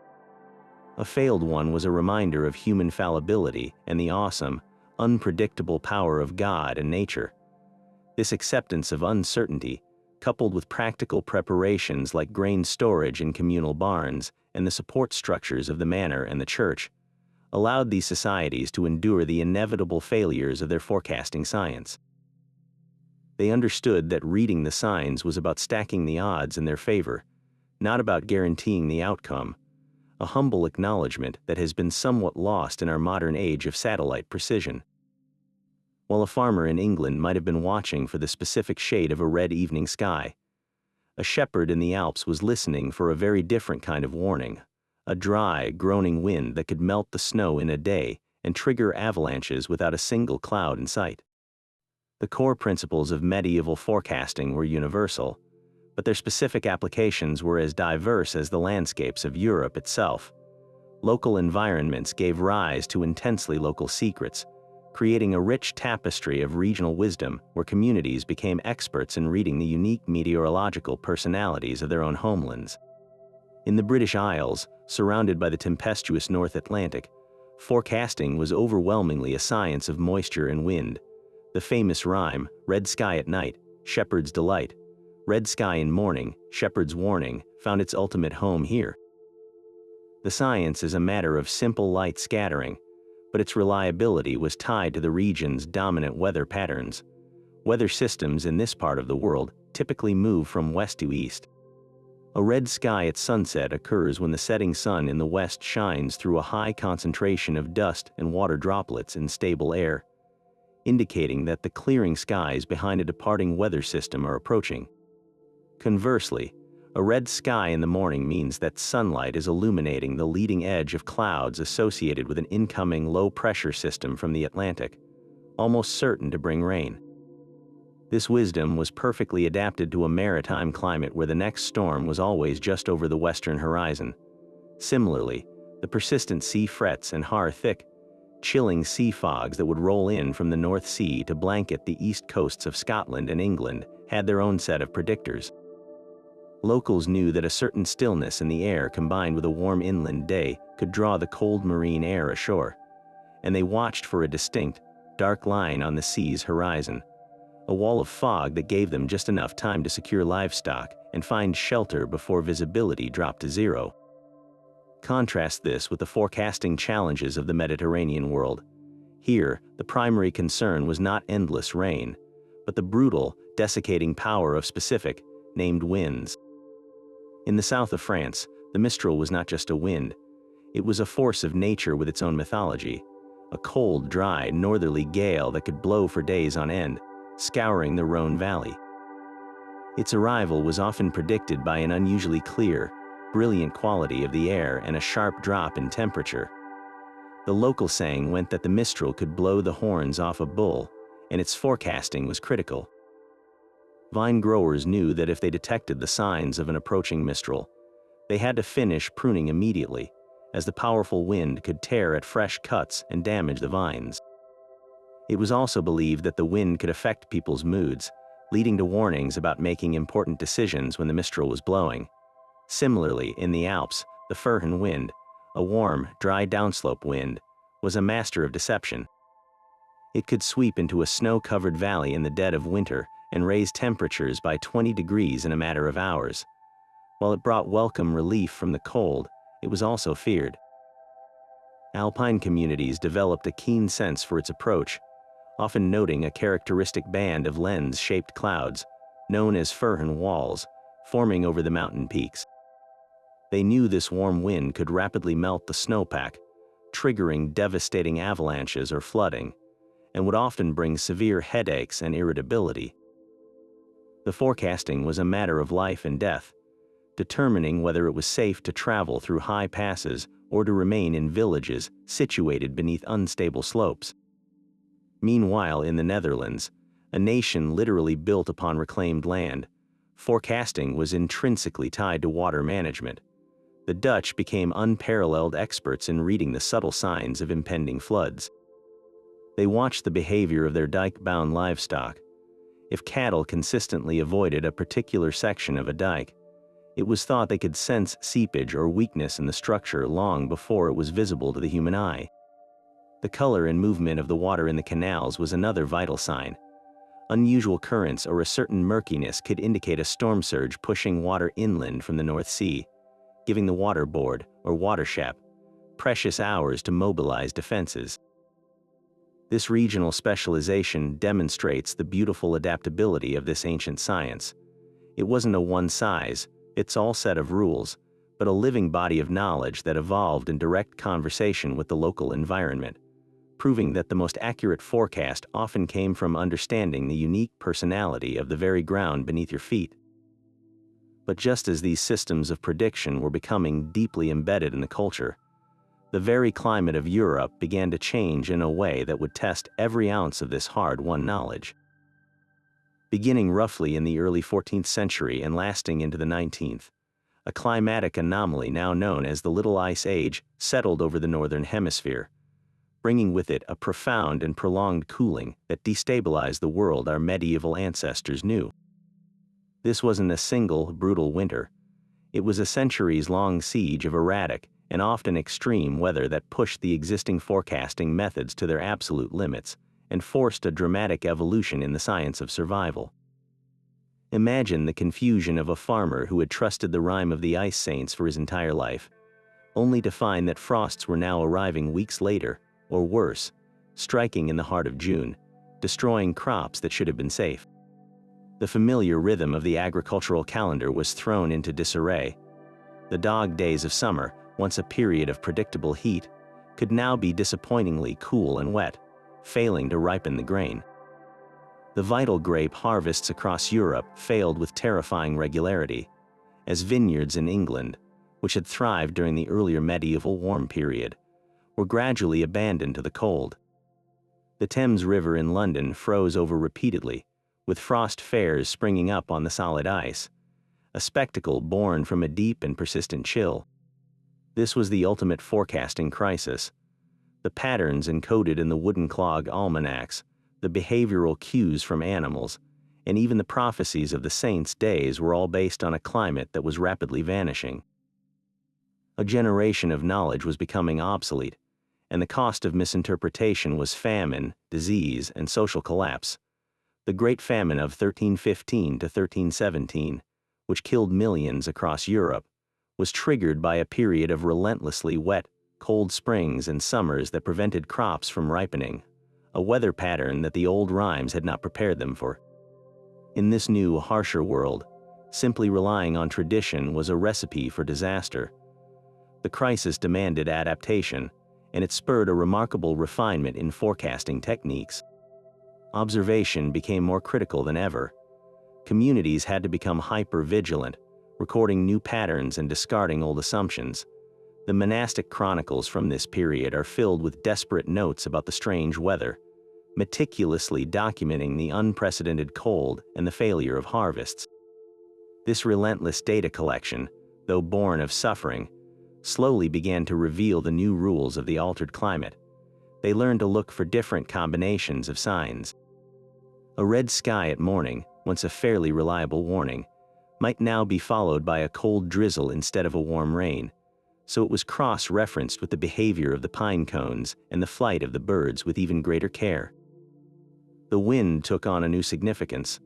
A failed one was a reminder of human fallibility and the awesome, unpredictable power of God and nature. This acceptance of uncertainty, coupled with practical preparations like grain storage in communal barns and the support structures of the manor and the church, allowed these societies to endure the inevitable failures of their forecasting science. They understood that reading the signs was about stacking the odds in their favor, not about guaranteeing the outcome, a humble acknowledgement that has been somewhat lost in our modern age of satellite precision. While a farmer in England might have been watching for the specific shade of a red evening sky, a shepherd in the Alps was listening for a very different kind of warning, a dry, groaning wind that could melt the snow in a day and trigger avalanches without a single cloud in sight. The core principles of medieval forecasting were universal, but their specific applications were as diverse as the landscapes of Europe itself. Local environments gave rise to intensely local secrets, creating a rich tapestry of regional wisdom where communities became experts in reading the unique meteorological personalities of their own homelands. In the British Isles, surrounded by the tempestuous North Atlantic, forecasting was overwhelmingly a science of moisture and wind. The famous rhyme, "Red sky at night, shepherd's delight, red sky in morning, shepherd's warning," found its ultimate home here. The science is a matter of simple light scattering, but its reliability was tied to the region's dominant weather patterns. Weather systems in this part of the world typically move from west to east. A red sky at sunset occurs when the setting sun in the west shines through a high concentration of dust and water droplets in stable air, indicating that the clearing skies behind a departing weather system are approaching. Conversely, a red sky in the morning means that sunlight is illuminating the leading edge of clouds associated with an incoming low-pressure system from the Atlantic, almost certain to bring rain. This wisdom was perfectly adapted to a maritime climate where the next storm was always just over the western horizon. Similarly, the persistent sea frets and thick, chilling sea fogs that would roll in from the North Sea to blanket the east coasts of Scotland and England had their own set of predictors. Locals knew that a certain stillness in the air combined with a warm inland day could draw the cold marine air ashore, and they watched for a distinct, dark line on the sea's horizon, a wall of fog that gave them just enough time to secure livestock and find shelter before visibility dropped to zero. Contrast this with the forecasting challenges of the Mediterranean world. Here, the primary concern was not endless rain, but the brutal, desiccating power of specific, named winds. In the south of France, the mistral was not just a wind. It was a force of nature with its own mythology, a cold, dry, northerly gale that could blow for days on end, scouring the Rhone Valley. Its arrival was often predicted by an unusually clear, brilliant quality of the air and a sharp drop in temperature. The local saying went that the mistral could blow the horns off a bull, and its forecasting was critical. Vine growers knew that if they detected the signs of an approaching mistral, they had to finish pruning immediately, as the powerful wind could tear at fresh cuts and damage the vines. It was also believed that the wind could affect people's moods, leading to warnings about making important decisions when the mistral was blowing. Similarly, in the Alps, the föhn wind, a warm, dry downslope wind, was a master of deception. It could sweep into a snow-covered valley in the dead of winter and raise temperatures by 20 degrees in a matter of hours. While it brought welcome relief from the cold, it was also feared. Alpine communities developed a keen sense for its approach, often noting a characteristic band of lens-shaped clouds, known as föhn walls, forming over the mountain peaks. They knew this warm wind could rapidly melt the snowpack, triggering devastating avalanches or flooding, and would often bring severe headaches and irritability. The forecasting was a matter of life and death, determining whether it was safe to travel through high passes or to remain in villages situated beneath unstable slopes. Meanwhile, in the Netherlands, a nation literally built upon reclaimed land, forecasting was intrinsically tied to water management. The Dutch became unparalleled experts in reading the subtle signs of impending floods. They watched the behavior of their dike-bound livestock, if cattle consistently avoided a particular section of a dike. It was thought they could sense seepage or weakness in the structure long before it was visible to the human eye. The color and movement of the water in the canals was another vital sign. Unusual currents or a certain murkiness could indicate a storm surge pushing water inland from the North Sea, giving the water board, or watership, precious hours to mobilize defenses. This regional specialization demonstrates the beautiful adaptability of this ancient science. It wasn't a one-size-fits-all set of rules, but a living body of knowledge that evolved in direct conversation with the local environment, proving that the most accurate forecast often came from understanding the unique personality of the very ground beneath your feet. But just as these systems of prediction were becoming deeply embedded in the culture, the very climate of Europe began to change in a way that would test every ounce of this hard-won knowledge. Beginning roughly in the early 14th century and lasting into the 19th, a climatic anomaly now known as the Little Ice Age settled over the northern hemisphere, bringing with it a profound and prolonged cooling that destabilized the world our medieval ancestors knew. This wasn't a single, brutal winter. It was a centuries-long siege of erratic and often extreme weather that pushed the existing forecasting methods to their absolute limits and forced a dramatic evolution in the science of survival. Imagine the confusion of a farmer who had trusted the rime of the ice saints for his entire life, only to find that frosts were now arriving weeks later, or worse, striking in the heart of June, destroying crops that should have been safe. The familiar rhythm of the agricultural calendar was thrown into disarray. The dog days of summer, once a period of predictable heat, could now be disappointingly cool and wet, failing to ripen the grain. The vital grape harvests across Europe failed with terrifying regularity, as vineyards in England, which had thrived during the earlier medieval warm period, were gradually abandoned to the cold. The Thames River in London froze over repeatedly, with frost fairs springing up on the solid ice, a spectacle born from a deep and persistent chill. This was the ultimate forecasting crisis. The patterns encoded in the wooden clog almanacs, the behavioral cues from animals, and even the prophecies of the saints' days were all based on a climate that was rapidly vanishing. A generation of knowledge was becoming obsolete, and the cost of misinterpretation was famine, disease, and social collapse. The Great Famine of 1315 to 1317, which killed millions across Europe, was triggered by a period of relentlessly wet, cold springs and summers that prevented crops from ripening, a weather pattern that the old rhymes had not prepared them for. In this new, harsher world, simply relying on tradition was a recipe for disaster. The crisis demanded adaptation, and it spurred a remarkable refinement in forecasting techniques. Observation became more critical than ever. Communities had to become hyper-vigilant, recording new patterns and discarding old assumptions. The monastic chronicles from this period are filled with desperate notes about the strange weather, meticulously documenting the unprecedented cold and the failure of harvests. This relentless data collection, though born of suffering, slowly began to reveal the new rules of the altered climate. They learned to look for different combinations of signs. A red sky at morning, once a fairly reliable warning, might now be followed by a cold drizzle instead of a warm rain, so it was cross-referenced with the behavior of the pine cones and the flight of the birds with even greater care. The wind took on a new significance.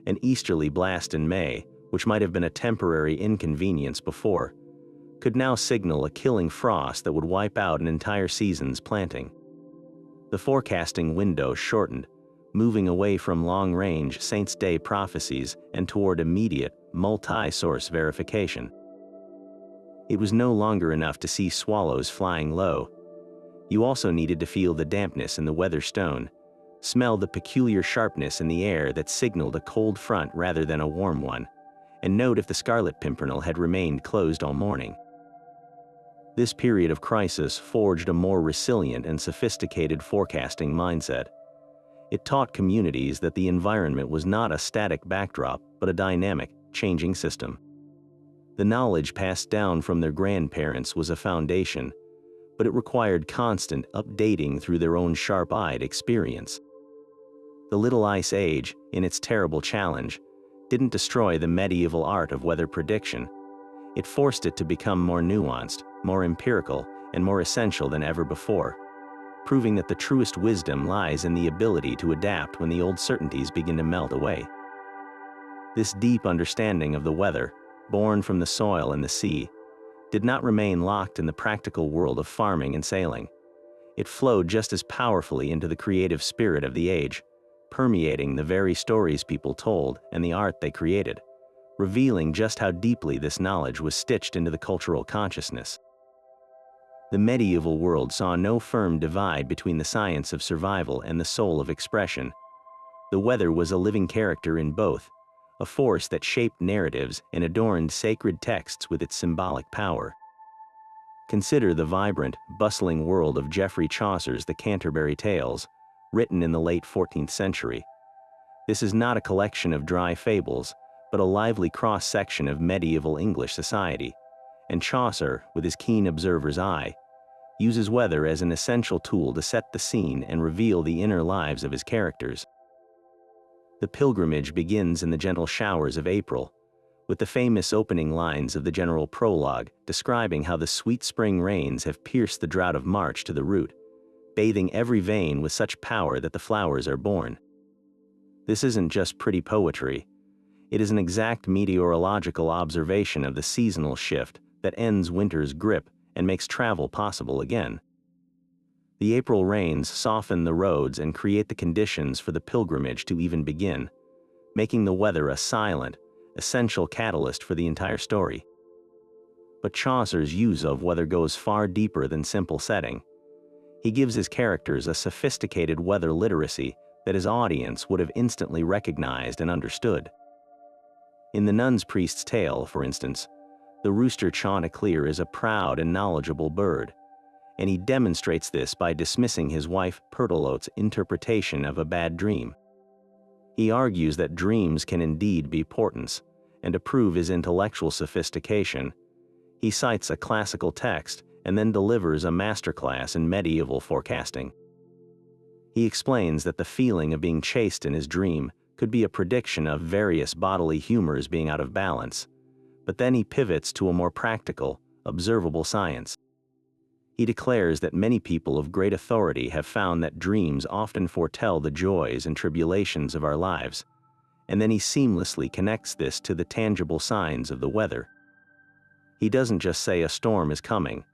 An easterly blast in May, which might have been a temporary inconvenience before, could now signal a killing frost that would wipe out an entire season's planting. The forecasting window shortened, moving away from long-range Saints' Day prophecies and toward immediate, multi-source verification. It was no longer enough to see swallows flying low. You also needed to feel the dampness in the weather stone, smell the peculiar sharpness in the air that signaled a cold front rather than a warm one, and note if the scarlet pimpernel had remained closed all morning. This period of crisis forged a more resilient and sophisticated forecasting mindset. It taught communities that the environment was not a static backdrop, but a dynamic, changing system. The knowledge passed down from their grandparents was a foundation, but it required constant updating through their own sharp-eyed experience. The Little Ice Age, in its terrible challenge, didn't destroy the medieval art of weather prediction. It forced it to become more nuanced, more empirical, and more essential than ever before, proving that the truest wisdom lies in the ability to adapt when the old certainties begin to melt away. This deep understanding of the weather, born from the soil and the sea, did not remain locked in the practical world of farming and sailing. It flowed just as powerfully into the creative spirit of the age, permeating the very stories people told and the art they created, revealing just how deeply this knowledge was stitched into the cultural consciousness. The medieval world saw no firm divide between the science of survival and the soul of expression. The weather was a living character in both, a force that shaped narratives and adorned sacred texts with its symbolic power. Consider the vibrant, bustling world of Geoffrey Chaucer's The Canterbury Tales, written in the late 14th century. This is not a collection of dry fables, but a lively cross-section of medieval English society, and Chaucer, with his keen observer's eye, uses weather as an essential tool to set the scene and reveal the inner lives of his characters. The pilgrimage begins in the gentle showers of April, with the famous opening lines of the general prologue describing how the sweet spring rains have pierced the drought of March to the root, bathing every vein with such power that the flowers are born. This isn't just pretty poetry. It is an exact meteorological observation of the seasonal shift that ends winter's grip and makes travel possible again. The April rains soften the roads and create the conditions for the pilgrimage to even begin, making the weather a silent, essential catalyst for the entire story. But Chaucer's use of weather goes far deeper than simple setting. He gives his characters a sophisticated weather literacy that his audience would have instantly recognized and understood. In the Nun's Priest's Tale, for instance, the rooster Chanticleer is a proud and knowledgeable bird, and he demonstrates this by dismissing his wife Pertelote's interpretation of a bad dream. He argues that dreams can indeed be portents, and to prove his intellectual sophistication, he cites a classical text and then delivers a masterclass in medieval forecasting. He explains that the feeling of being chased in his dream could be a prediction of various bodily humors being out of balance, but then he pivots to a more practical, observable science. He declares that many people of great authority have found that dreams often foretell the joys and tribulations of our lives, and then he seamlessly connects this to the tangible signs of the weather. He doesn't just say a storm is coming.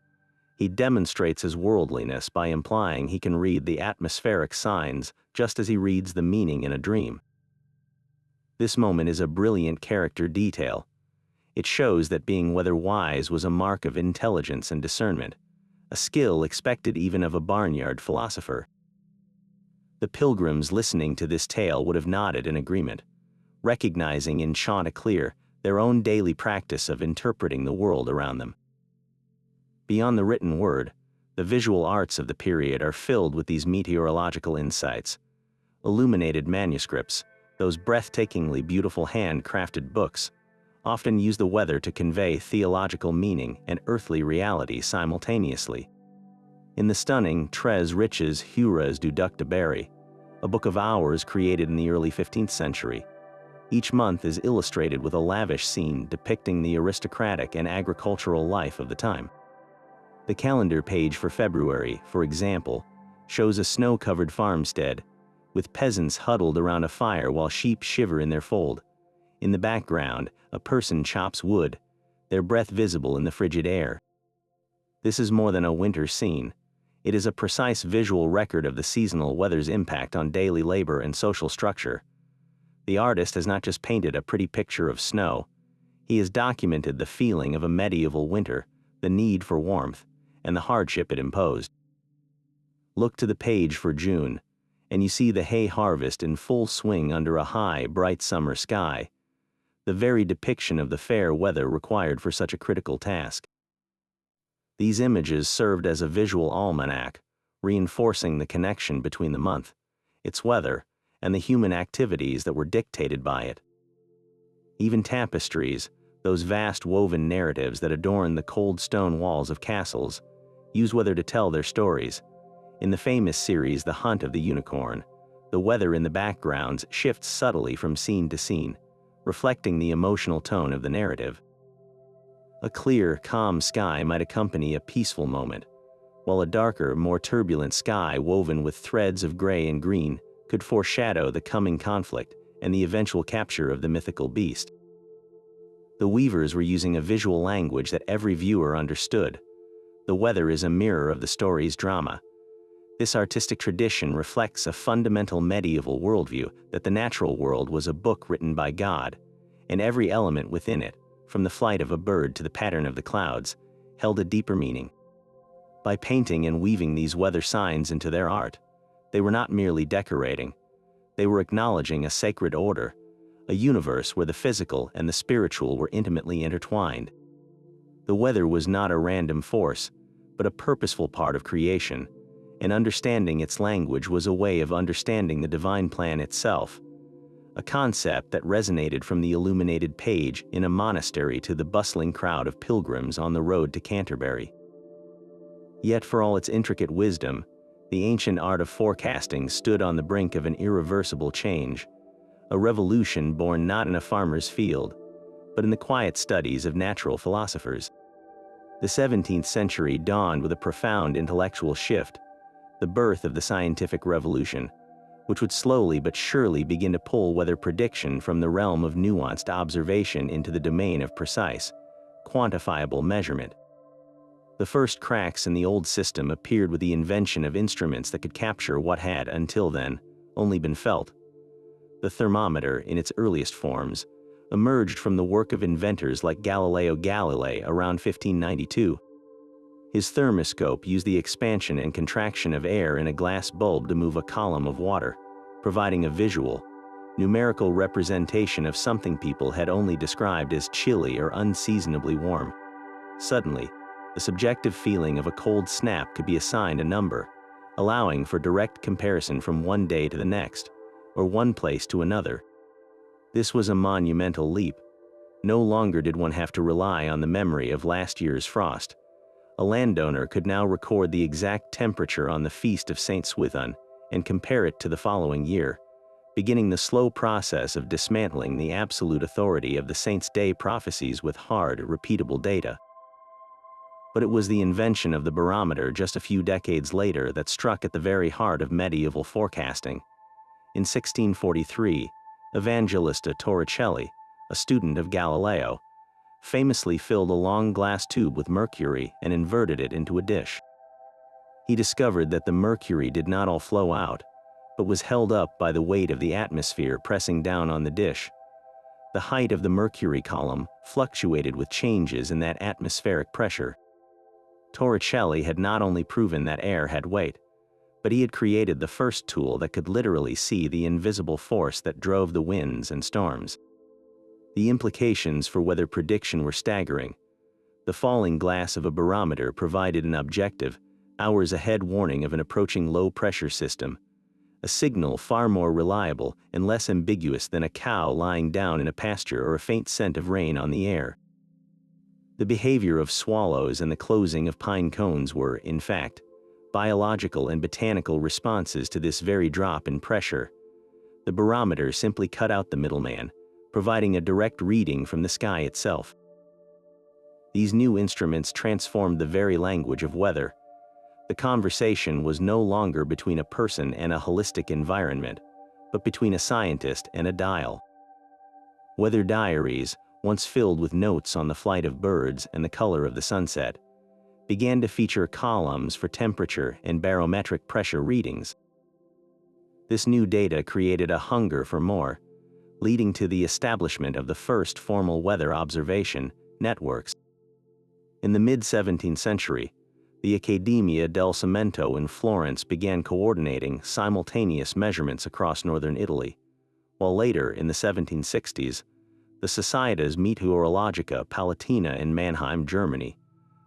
He demonstrates his worldliness by implying he can read the atmospheric signs just as he reads the meaning in a dream. This moment is a brilliant character detail. It shows that being weather-wise was a mark of intelligence and discernment, a skill expected even of a barnyard philosopher. The pilgrims listening to this tale would have nodded in agreement, recognizing in Chanticleer their own daily practice of interpreting the world around them. Beyond the written word, the visual arts of the period are filled with these meteorological insights. Illuminated manuscripts, those breathtakingly beautiful hand-crafted books, often use the weather to convey theological meaning and earthly reality simultaneously. In the stunning Tres Riches Hures du Duc de Berry, a book of hours created in the early 15th century, each month is illustrated with a lavish scene depicting the aristocratic and agricultural life of the time. The calendar page for February, for example, shows a snow-covered farmstead, with peasants huddled around a fire while sheep shiver in their fold. In the background, a person chops wood, their breath visible in the frigid air. This is more than a winter scene. It is a precise visual record of the seasonal weather's impact on daily labor and social structure. The artist has not just painted a pretty picture of snow. He has documented the feeling of a medieval winter, the need for warmth, and the hardship it imposed. Look to the page for June, and you see the hay harvest in full swing under a high, bright summer sky, the very depiction of the fair weather required for such a critical task. These images served as a visual almanac, reinforcing the connection between the month, its weather, and the human activities that were dictated by it. Even tapestries, those vast woven narratives that adorn the cold stone walls of castles, use weather to tell their stories. In the famous series The Hunt of the Unicorn, The weather in the backgrounds shifts subtly from scene to scene, reflecting the emotional tone of the narrative. A clear, calm sky might accompany a peaceful moment, while a darker, more turbulent sky woven with threads of gray and green could foreshadow the coming conflict and the eventual capture of the mythical beast. The weavers were using a visual language that every viewer understood. The weather is a mirror of the story's drama. This artistic tradition reflects a fundamental medieval worldview that the natural world was a book written by God, and every element within it, from the flight of a bird to the pattern of the clouds, held a deeper meaning. By painting and weaving these weather signs into their art, they were not merely decorating. They were acknowledging a sacred order, a universe where the physical and the spiritual were intimately intertwined. The weather was not a random force, but a purposeful part of creation, and understanding its language was a way of understanding the divine plan itself, a concept that resonated from the illuminated page in a monastery to the bustling crowd of pilgrims on the road to Canterbury. Yet for all its intricate wisdom, the ancient art of forecasting stood on the brink of an irreversible change, a revolution born not in a farmer's field, but in the quiet studies of natural philosophers. The 17th century dawned with a profound intellectual shift, the birth of the scientific revolution, which would slowly but surely begin to pull weather prediction from the realm of nuanced observation into the domain of precise, quantifiable measurement. The first cracks in the old system appeared with the invention of instruments that could capture what had, until then, only been felt. The thermometer, in its earliest forms, emerged from the work of inventors like Galileo Galilei around 1592. His thermoscope used the expansion and contraction of air in a glass bulb to move a column of water, providing a visual, numerical representation of something people had only described as chilly or unseasonably warm. Suddenly, the subjective feeling of a cold snap could be assigned a number, allowing for direct comparison from one day to the next, or one place to another. This was a monumental leap. No longer did one have to rely on the memory of last year's frost. A landowner could now record the exact temperature on the feast of St. Swithun and compare it to the following year, beginning the slow process of dismantling the absolute authority of the saint's day prophecies with hard, repeatable data. But it was the invention of the barometer just a few decades later that struck at the very heart of medieval forecasting. In 1643, Evangelista Torricelli, a student of Galileo, famously filled a long glass tube with mercury and inverted it into a dish. He discovered that the mercury did not all flow out, but was held up by the weight of the atmosphere pressing down on the dish. The height of the mercury column fluctuated with changes in that atmospheric pressure. Torricelli had not only proven that air had weight, but he had created the first tool that could literally see the invisible force that drove the winds and storms. The implications for weather prediction were staggering. The falling glass of a barometer provided an objective, hours-ahead warning of an approaching low-pressure system, a signal far more reliable and less ambiguous than a cow lying down in a pasture or a faint scent of rain on the air. The behavior of swallows and the closing of pine cones were, in fact, biological and botanical responses to this very drop in pressure. The barometer simply cut out the middleman, providing a direct reading from the sky itself. These new instruments transformed the very language of weather. The conversation was no longer between a person and a holistic environment, but between a scientist and a dial. Weather diaries, once filled with notes on the flight of birds and the color of the sunset, began to feature columns for temperature and barometric pressure readings. This new data created a hunger for more, leading to the establishment of the first formal weather observation networks. In the mid-17th century, the Accademia del Cimento in Florence began coordinating simultaneous measurements across northern Italy, while later, in the 1760s, the Societas Meteorologica Palatina in Mannheim, Germany,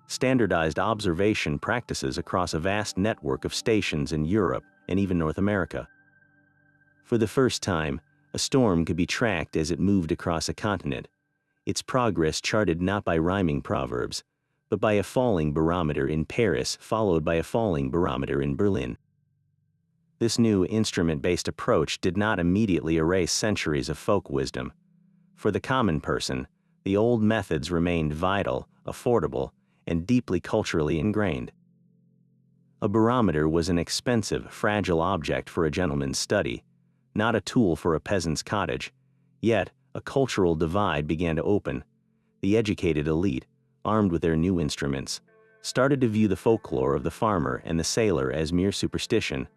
standardized observation practices across a vast network of stations in Europe and even North America. For the first time, a storm could be tracked as it moved across a continent, its progress charted not by rhyming proverbs, but by a falling barometer in Paris followed by a falling barometer in Berlin. This new instrument-based approach did not immediately erase centuries of folk wisdom. For the common person, the old methods remained vital, affordable, and deeply culturally ingrained. A barometer was an expensive, fragile object for a gentleman's study, not a tool for a peasant's cottage. Yet, a cultural divide began to open. The educated elite, armed with their new instruments, started to view the folklore of the farmer and the sailor as mere superstition,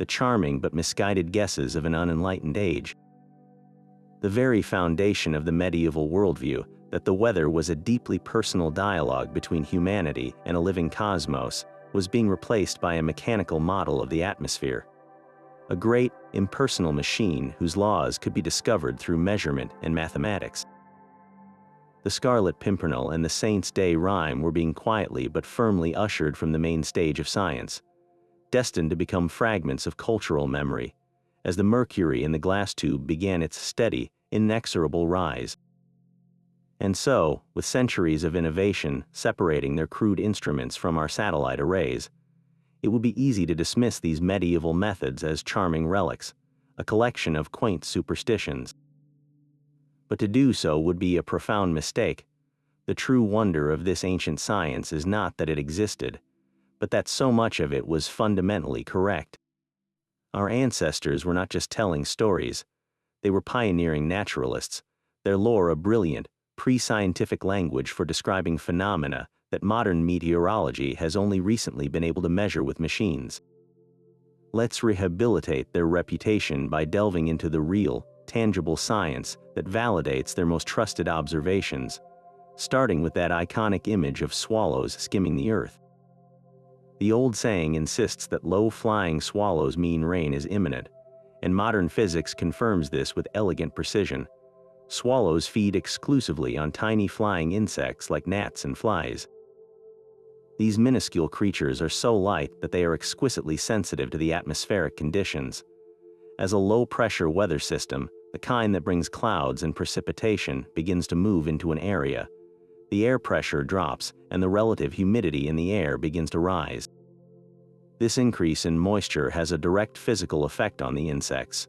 the charming but misguided guesses of an unenlightened age. The very foundation of the medieval worldview, that the weather was a deeply personal dialogue between humanity and a living cosmos, was being replaced by a mechanical model of the atmosphere. A great, impersonal machine whose laws could be discovered through measurement and mathematics. The Scarlet Pimpernel and the Saint's Day rhyme were being quietly but firmly ushered from the main stage of science, destined to become fragments of cultural memory, as the mercury in the glass tube began its steady, inexorable rise. And so, with centuries of innovation separating their crude instruments from our satellite arrays, it would be easy to dismiss these medieval methods as charming relics, a collection of quaint superstitions. But to do so would be a profound mistake. The true wonder of this ancient science is not that it existed, but that so much of it was fundamentally correct. Our ancestors were not just telling stories, they were pioneering naturalists, their lore a brilliant, pre-scientific language for describing phenomena that modern meteorology has only recently been able to measure with machines. Let's rehabilitate their reputation by delving into the real, tangible science that validates their most trusted observations, starting with that iconic image of swallows skimming the earth. The old saying insists that low-flying swallows mean rain is imminent, and modern physics confirms this with elegant precision. Swallows feed exclusively on tiny flying insects like gnats and flies. These minuscule creatures are so light that they are exquisitely sensitive to the atmospheric conditions. As a low-pressure weather system, the kind that brings clouds and precipitation, begins to move into an area, the air pressure drops and the relative humidity in the air begins to rise. This increase in moisture has a direct physical effect on the insects.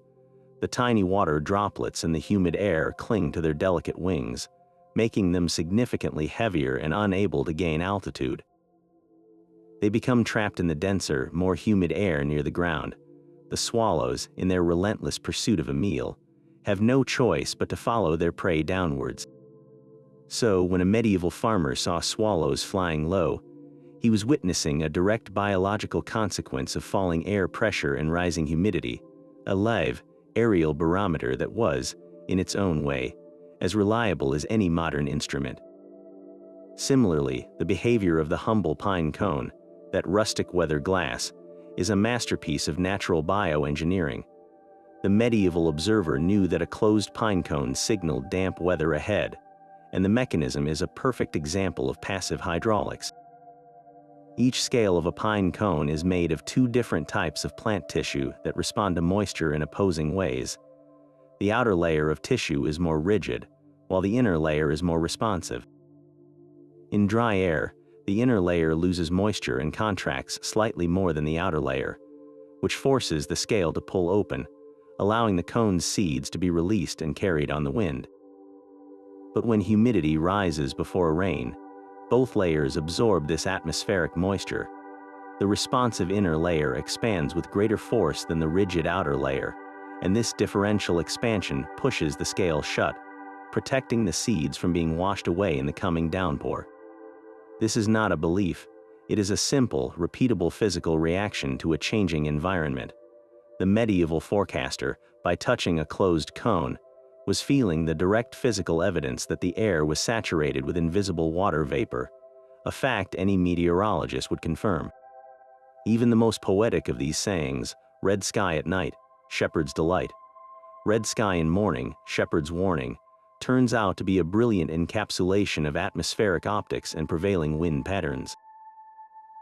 The tiny water droplets in the humid air cling to their delicate wings, making them significantly heavier and unable to gain altitude. They become trapped in the denser, more humid air near the ground. The swallows, in their relentless pursuit of a meal, have no choice but to follow their prey downwards. So, when a medieval farmer saw swallows flying low, he was witnessing a direct biological consequence of falling air pressure and rising humidity, a live, aerial barometer that was, in its own way, as reliable as any modern instrument. Similarly, the behavior of the humble pine cone, that rustic weather glass, is a masterpiece of natural bioengineering. The medieval observer knew that a closed pine cone signaled damp weather ahead, and the mechanism is a perfect example of passive hydraulics. Each scale of a pine cone is made of two different types of plant tissue that respond to moisture in opposing ways. The outer layer of tissue is more rigid, while the inner layer is more responsive. In dry air, the inner layer loses moisture and contracts slightly more than the outer layer, which forces the scale to pull open, allowing the cone's seeds to be released and carried on the wind. But when humidity rises before rain, both layers absorb this atmospheric moisture. The responsive inner layer expands with greater force than the rigid outer layer, and this differential expansion pushes the scale shut, protecting the seeds from being washed away in the coming downpour. This is not a belief, it is a simple, repeatable physical reaction to a changing environment. The medieval forecaster, by touching a closed cone, was feeling the direct physical evidence that the air was saturated with invisible water vapor, a fact any meteorologist would confirm. Even the most poetic of these sayings, red sky at night, shepherd's delight, red sky in morning, shepherd's warning, turns out to be a brilliant encapsulation of atmospheric optics and prevailing wind patterns.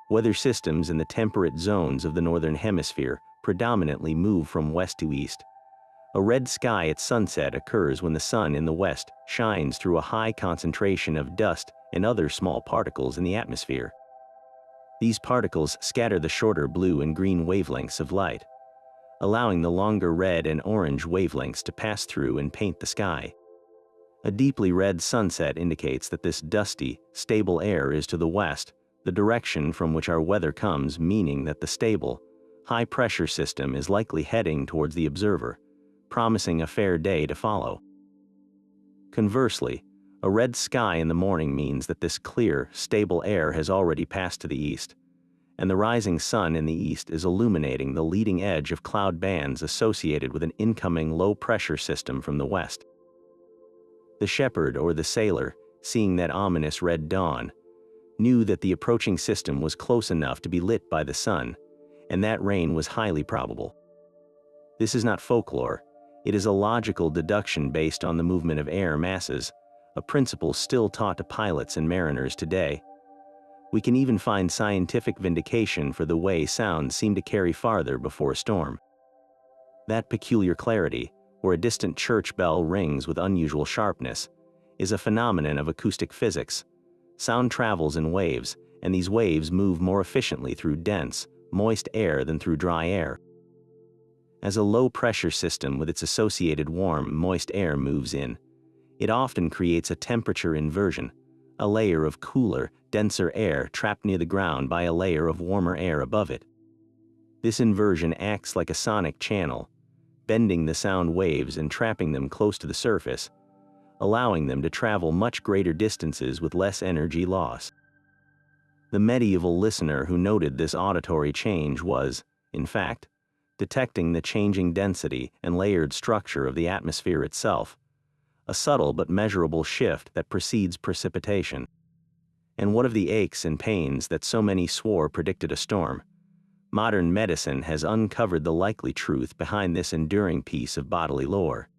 Weather systems in the temperate zones of the northern hemisphere predominantly move from west to east. A red sky at sunset occurs when the sun in the west shines through a high concentration of dust and other small particles in the atmosphere. These particles scatter the shorter blue and green wavelengths of light. allowing the longer red and orange wavelengths to pass through and paint the sky. A deeply red sunset indicates that this dusty, stable air is to the west, the direction from which our weather comes, meaning that the stable, high-pressure system is likely heading towards the observer, promising a fair day to follow. Conversely, a red sky in the morning means that this clear, stable air has already passed to the east, and the rising sun in the east is illuminating the leading edge of cloud bands associated with an incoming low-pressure system from the west. The shepherd or the sailor, seeing that ominous red dawn, knew that the approaching system was close enough to be lit by the sun, and that rain was highly probable. This is not folklore, it is a logical deduction based on the movement of air masses, a principle still taught to pilots and mariners today. We can even find scientific vindication for the way sounds seem to carry farther before a storm. That peculiar clarity, where a distant church bell rings with unusual sharpness, is a phenomenon of acoustic physics. Sound travels in waves, and these waves move more efficiently through dense, moist air than through dry air. As a low-pressure system with its associated warm, moist air moves in, it often creates a temperature inversion, a layer of cooler, denser air trapped near the ground by a layer of warmer air above it. This inversion acts like a sonic channel, bending the sound waves and trapping them close to the surface, allowing them to travel much greater distances with less energy loss. The medieval listener who noted this auditory change was, in fact, detecting the changing density and layered structure of the atmosphere itself, a subtle but measurable shift that precedes precipitation. And what of the aches and pains that so many swore predicted a storm? Modern medicine has uncovered the likely truth behind this enduring piece of bodily lore.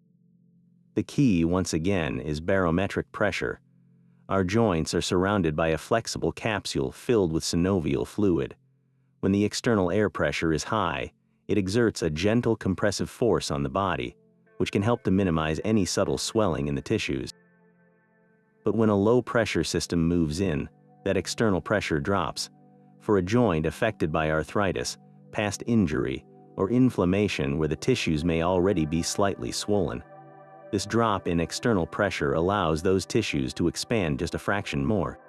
The key, once again, is barometric pressure. Our joints are surrounded by a flexible capsule filled with synovial fluid. When the external air pressure is high, it exerts a gentle compressive force on the body, which can help to minimize any subtle swelling in the tissues. But when a low-pressure system moves in, that external pressure drops. For a joint affected by arthritis, past injury, or inflammation where the tissues may already be slightly swollen, this drop in external pressure allows those tissues to expand just a fraction more.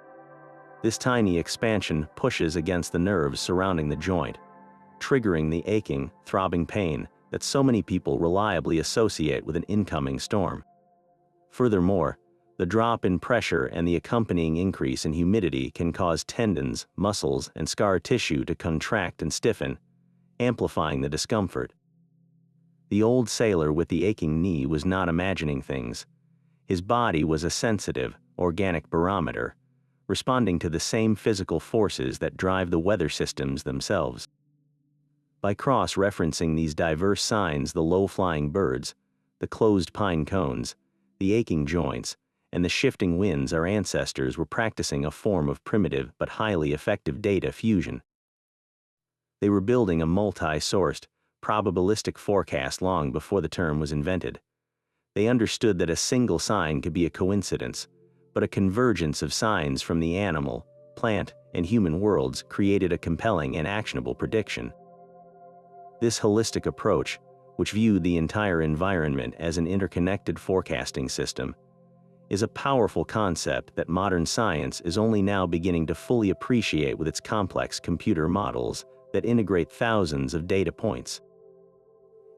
This tiny expansion pushes against the nerves surrounding the joint, triggering the aching, throbbing pain that so many people reliably associate with an incoming storm. Furthermore, the drop in pressure and the accompanying increase in humidity can cause tendons, muscles, and scar tissue to contract and stiffen, amplifying the discomfort. The old sailor with the aching knee was not imagining things. His body was a sensitive, organic barometer, responding to the same physical forces that drive the weather systems themselves. By cross-referencing these diverse signs, the low-flying birds, the closed pine cones, the aching joints, and the shifting winds, our ancestors were practicing a form of primitive but highly effective data fusion. They were building a multi-sourced, probabilistic forecast long before the term was invented. They understood that a single sign could be a coincidence, but a convergence of signs from the animal, plant, and human worlds created a compelling and actionable prediction. This holistic approach, which viewed the entire environment as an interconnected forecasting system, is a powerful concept that modern science is only now beginning to fully appreciate with its complex computer models that integrate thousands of data points.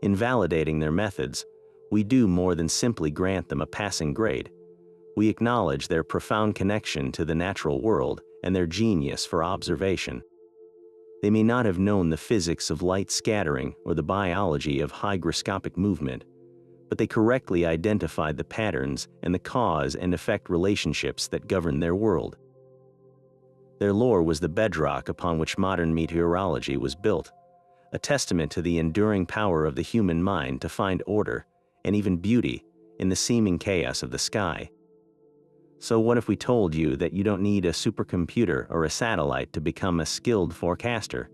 In validating their methods, we do more than simply grant them a passing grade. We acknowledge their profound connection to the natural world and their genius for observation. They may not have known the physics of light scattering or the biology of hygroscopic movement, but they correctly identified the patterns and the cause and effect relationships that govern their world. Their lore was the bedrock upon which modern meteorology was built, a testament to the enduring power of the human mind to find order and even beauty in the seeming chaos of the sky. So what if we told you that you don't need a supercomputer or a satellite to become a skilled forecaster?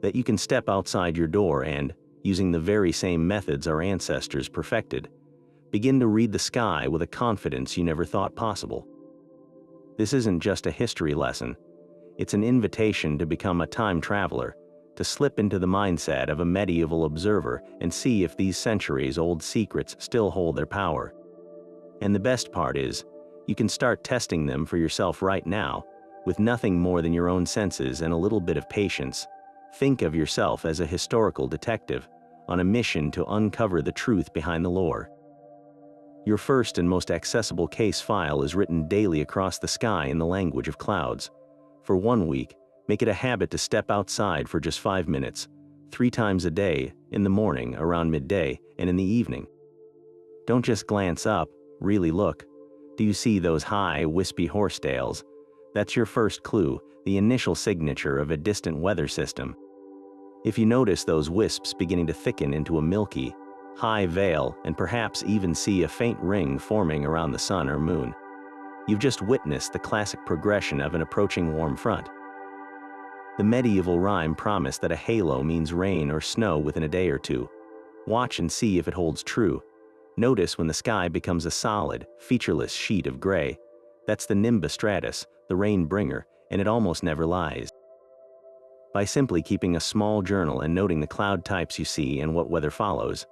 That you can step outside your door and, using the very same methods our ancestors perfected, begin to read the sky with a confidence you never thought possible. This isn't just a history lesson, it's an invitation to become a time traveler, to slip into the mindset of a medieval observer and see if these centuries-old secrets still hold their power. And the best part is, you can start testing them for yourself right now, with nothing more than your own senses and a little bit of patience. Think of yourself as a historical detective, on a mission to uncover the truth behind the lore. Your first and most accessible case file is written daily across the sky in the language of clouds. For 1 week, make it a habit to step outside for just 5 minutes, 3 times a day, in the morning, around midday, and in the evening. Don't just glance up, really look. Do you see those high, wispy horsetails? That's your first clue, the initial signature of a distant weather system. If you notice those wisps beginning to thicken into a milky, high veil and perhaps even see a faint ring forming around the sun or moon, you've just witnessed the classic progression of an approaching warm front. The medieval rhyme promised that a halo means rain or snow within a day or two. Watch and see if it holds true. Notice when the sky becomes a solid, featureless sheet of gray. That's the nimbus stratus, the rain bringer, and it almost never lies. By simply keeping a small journal and noting the cloud types you see and what weather follows,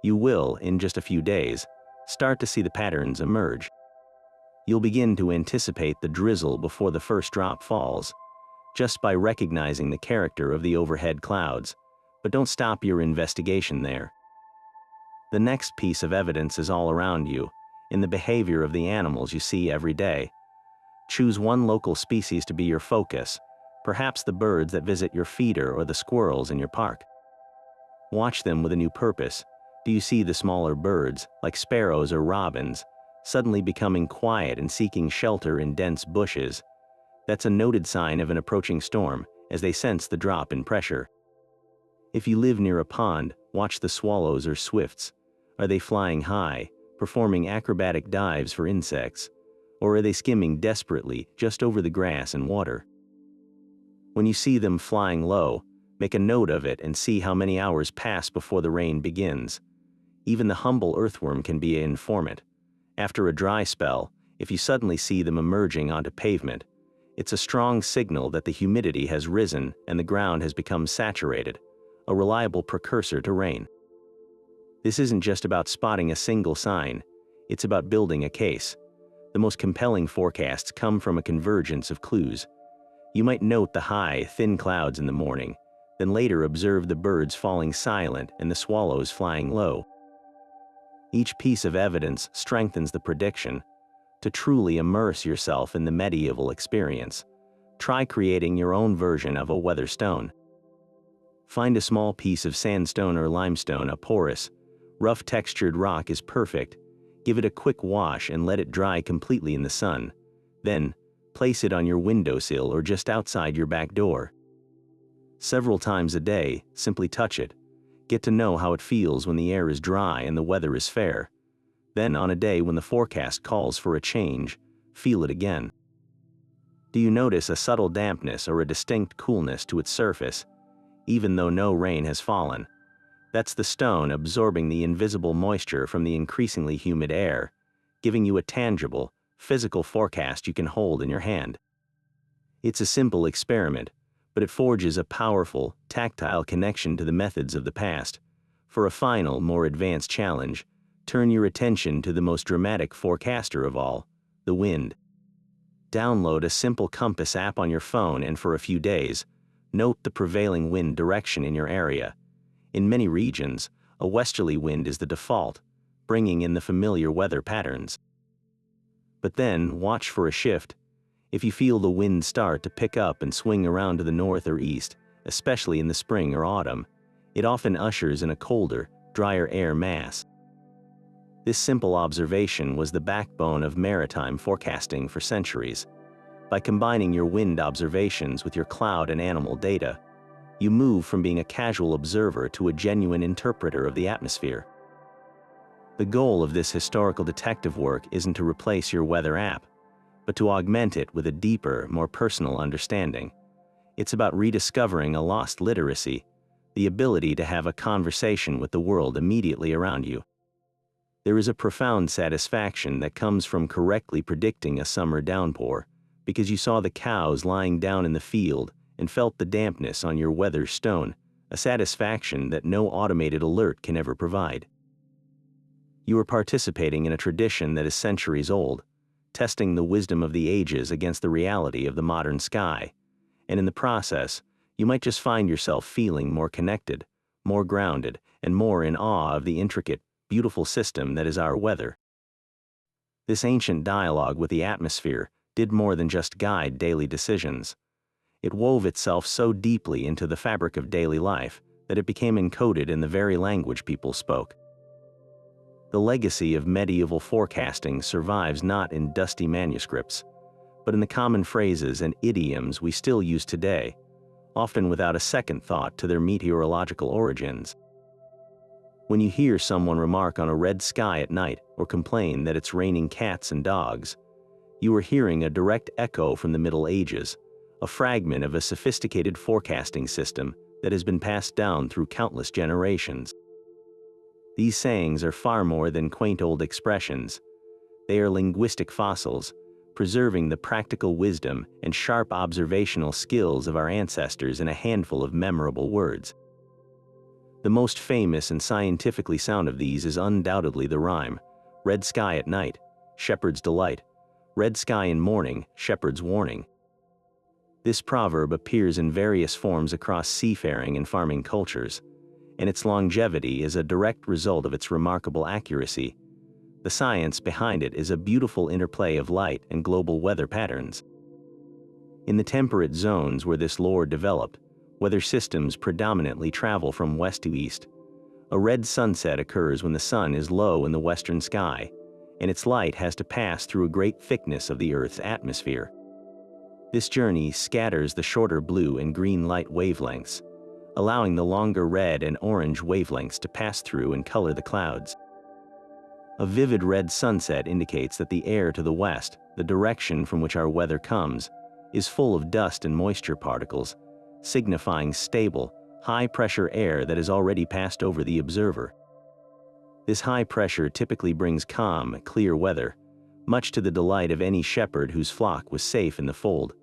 you will, in just a few days, start to see the patterns emerge. You'll begin to anticipate the drizzle before the first drop falls, just by recognizing the character of the overhead clouds. But don't stop your investigation there. The next piece of evidence is all around you, in the behavior of the animals you see every day. Choose one local species to be your focus, perhaps the birds that visit your feeder or the squirrels in your park. Watch them with a new purpose. Do you see the smaller birds, like sparrows or robins, suddenly becoming quiet and seeking shelter in dense bushes? That's a noted sign of an approaching storm, as they sense the drop in pressure. If you live near a pond, watch the swallows or swifts. Are they flying high, performing acrobatic dives for insects? Or are they skimming desperately just over the grass and water? When you see them flying low, make a note of it and see how many hours pass before the rain begins. Even the humble earthworm can be an informant. After a dry spell, if you suddenly see them emerging onto pavement, it's a strong signal that the humidity has risen and the ground has become saturated, a reliable precursor to rain. This isn't just about spotting a single sign, it's about building a case. The most compelling forecasts come from a convergence of clues. You might note the high, thin clouds in the morning, then later observe the birds falling silent and the swallows flying low. Each piece of evidence strengthens the prediction. To truly immerse yourself in the medieval experience, try creating your own version of a weather stone. Find a small piece of sandstone or limestone. A porous, rough textured rock is perfect. Give it a quick wash and let it dry completely in the sun. Then, place it on your windowsill or just outside your back door. Several times a day, simply touch it. Get to know how it feels when the air is dry and the weather is fair. Then, on a day when the forecast calls for a change, feel it again. Do you notice a subtle dampness or a distinct coolness to its surface, even though no rain has fallen? That's the stone absorbing the invisible moisture from the increasingly humid air, giving you a tangible, physical forecast you can hold in your hand. It's a simple experiment, but it forges a powerful, tactile connection to the methods of the past. For a final, more advanced challenge, turn your attention to the most dramatic forecaster of all, the wind. Download a simple compass app on your phone and for a few days, note the prevailing wind direction in your area. In many regions, a westerly wind is the default, bringing in the familiar weather patterns. But then, watch for a shift. If you feel the wind start to pick up and swing around to the north or east, especially in the spring or autumn, it often ushers in a colder, drier air mass. This simple observation was the backbone of maritime forecasting for centuries. By combining your wind observations with your cloud and animal data, you move from being a casual observer to a genuine interpreter of the atmosphere. The goal of this historical detective work isn't to replace your weather app, but to augment it with a deeper, more personal understanding. It's about rediscovering a lost literacy, the ability to have a conversation with the world immediately around you. There is a profound satisfaction that comes from correctly predicting a summer downpour, because you saw the cows lying down in the field and felt the dampness on your weather stone, a satisfaction that no automated alert can ever provide. You are participating in a tradition that is centuries old, testing the wisdom of the ages against the reality of the modern sky, and in the process, you might just find yourself feeling more connected, more grounded, and more in awe of the intricate, beautiful system that is our weather. This ancient dialogue with the atmosphere did more than just guide daily decisions. It wove itself so deeply into the fabric of daily life that it became encoded in the very language people spoke. The legacy of medieval forecasting survives not in dusty manuscripts, but in the common phrases and idioms we still use today, often without a second thought to their meteorological origins. When you hear someone remark on a red sky at night or complain that it's raining cats and dogs, you are hearing a direct echo from the Middle Ages, a fragment of a sophisticated forecasting system that has been passed down through countless generations. These sayings are far more than quaint old expressions. They are linguistic fossils, preserving the practical wisdom and sharp observational skills of our ancestors in a handful of memorable words. The most famous and scientifically sound of these is undoubtedly the rhyme, "Red sky at night, shepherd's delight. Red sky in morning, shepherd's warning." This proverb appears in various forms across seafaring and farming cultures, and its longevity is a direct result of its remarkable accuracy. The science behind it is a beautiful interplay of light and global weather patterns. In the temperate zones where this lore developed, weather systems predominantly travel from west to east. A red sunset occurs when the sun is low in the western sky, and its light has to pass through a great thickness of the Earth's atmosphere. This journey scatters the shorter blue and green light wavelengths, allowing the longer red and orange wavelengths to pass through and color the clouds. A vivid red sunset indicates that the air to the west, the direction from which our weather comes, is full of dust and moisture particles, signifying stable, high-pressure air that has already passed over the observer. This high pressure typically brings calm, clear weather, much to the delight of any shepherd whose flock was safe in the fold.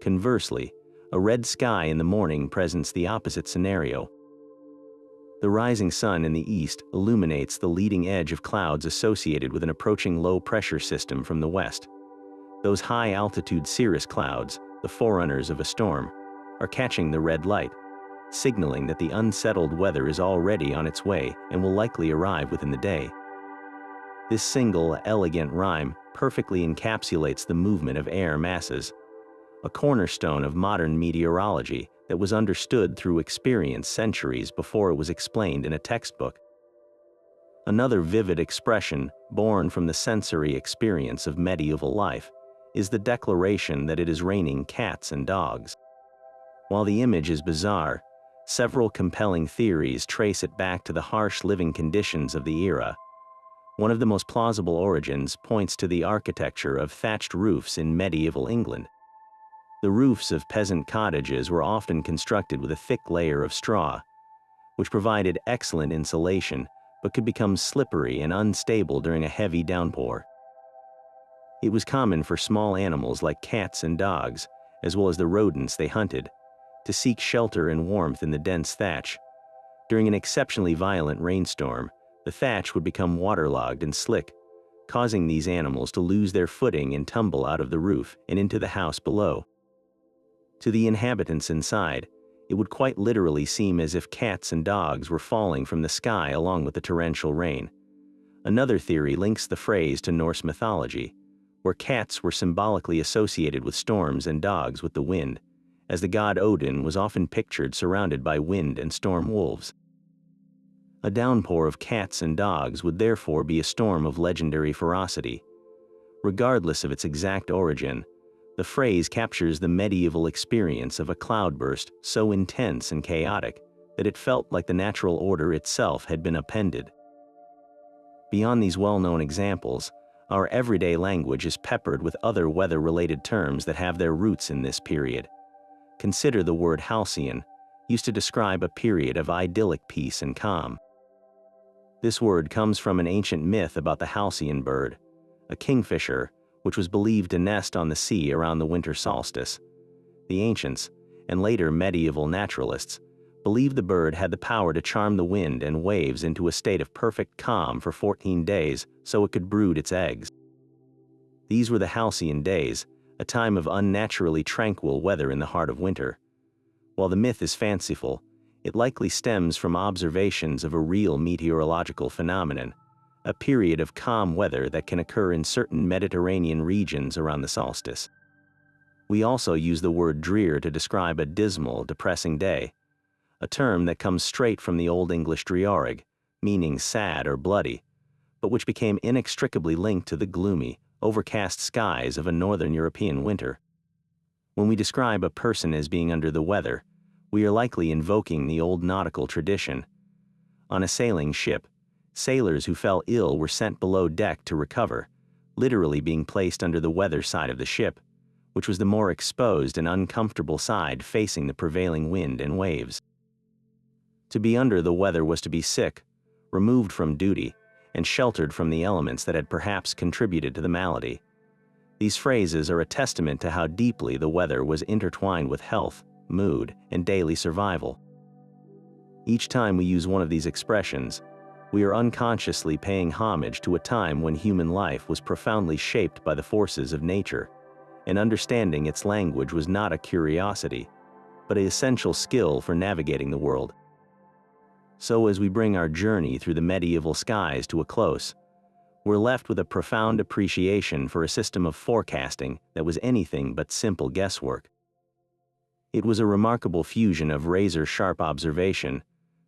Conversely, a red sky in the morning presents the opposite scenario. The rising sun in the east illuminates the leading edge of clouds associated with an approaching low-pressure system from the west. Those high-altitude cirrus clouds, the forerunners of a storm, are catching the red light, signaling that the unsettled weather is already on its way and will likely arrive within the day. This single, elegant rhyme perfectly encapsulates the movement of air masses, a cornerstone of modern meteorology that was understood through experience centuries before it was explained in a textbook. Another vivid expression, born from the sensory experience of medieval life, is the declaration that it is raining cats and dogs. While the image is bizarre, several compelling theories trace it back to the harsh living conditions of the era. One of the most plausible origins points to the architecture of thatched roofs in medieval England. The roofs of peasant cottages were often constructed with a thick layer of straw, which provided excellent insulation but could become slippery and unstable during a heavy downpour. It was common for small animals like cats and dogs, as well as the rodents they hunted, to seek shelter and warmth in the dense thatch. During an exceptionally violent rainstorm, the thatch would become waterlogged and slick, causing these animals to lose their footing and tumble out of the roof and into the house below. To the inhabitants inside, it would quite literally seem as if cats and dogs were falling from the sky along with the torrential rain. Another theory links the phrase to Norse mythology, where cats were symbolically associated with storms and dogs with the wind, as the god Odin was often pictured surrounded by wind and storm wolves. A downpour of cats and dogs would therefore be a storm of legendary ferocity. Regardless of its exact origin, the phrase captures the medieval experience of a cloudburst so intense and chaotic that it felt like the natural order itself had been upended. Beyond these well-known examples, our everyday language is peppered with other weather-related terms that have their roots in this period. Consider the word halcyon, used to describe a period of idyllic peace and calm. This word comes from an ancient myth about the halcyon bird, a kingfisher, which was believed to nest on the sea around the winter solstice. The ancients, and later medieval naturalists, believed the bird had the power to charm the wind and waves into a state of perfect calm for 14 days so it could brood its eggs. These were the halcyon days, a time of unnaturally tranquil weather in the heart of winter. While the myth is fanciful, it likely stems from observations of a real meteorological phenomenon, a period of calm weather that can occur in certain Mediterranean regions around the solstice. We also use the word drear to describe a dismal, depressing day, a term that comes straight from the Old English dreorig, meaning sad or bloody, but which became inextricably linked to the gloomy, overcast skies of a northern European winter. When we describe a person as being under the weather, we are likely invoking the old nautical tradition. On a sailing ship, sailors who fell ill were sent below deck to recover, literally being placed under the weather side of the ship, which was the more exposed and uncomfortable side facing the prevailing wind and waves. To be under the weather was to be sick, removed from duty, and sheltered from the elements that had perhaps contributed to the malady. These phrases are a testament to how deeply the weather was intertwined with health, mood, and daily survival. Each time we use one of these expressions, we are unconsciously paying homage to a time when human life was profoundly shaped by the forces of nature, and understanding its language was not a curiosity, but an essential skill for navigating the world. So as we bring our journey through the medieval skies to a close, we're left with a profound appreciation for a system of forecasting that was anything but simple guesswork. It was a remarkable fusion of razor-sharp observation,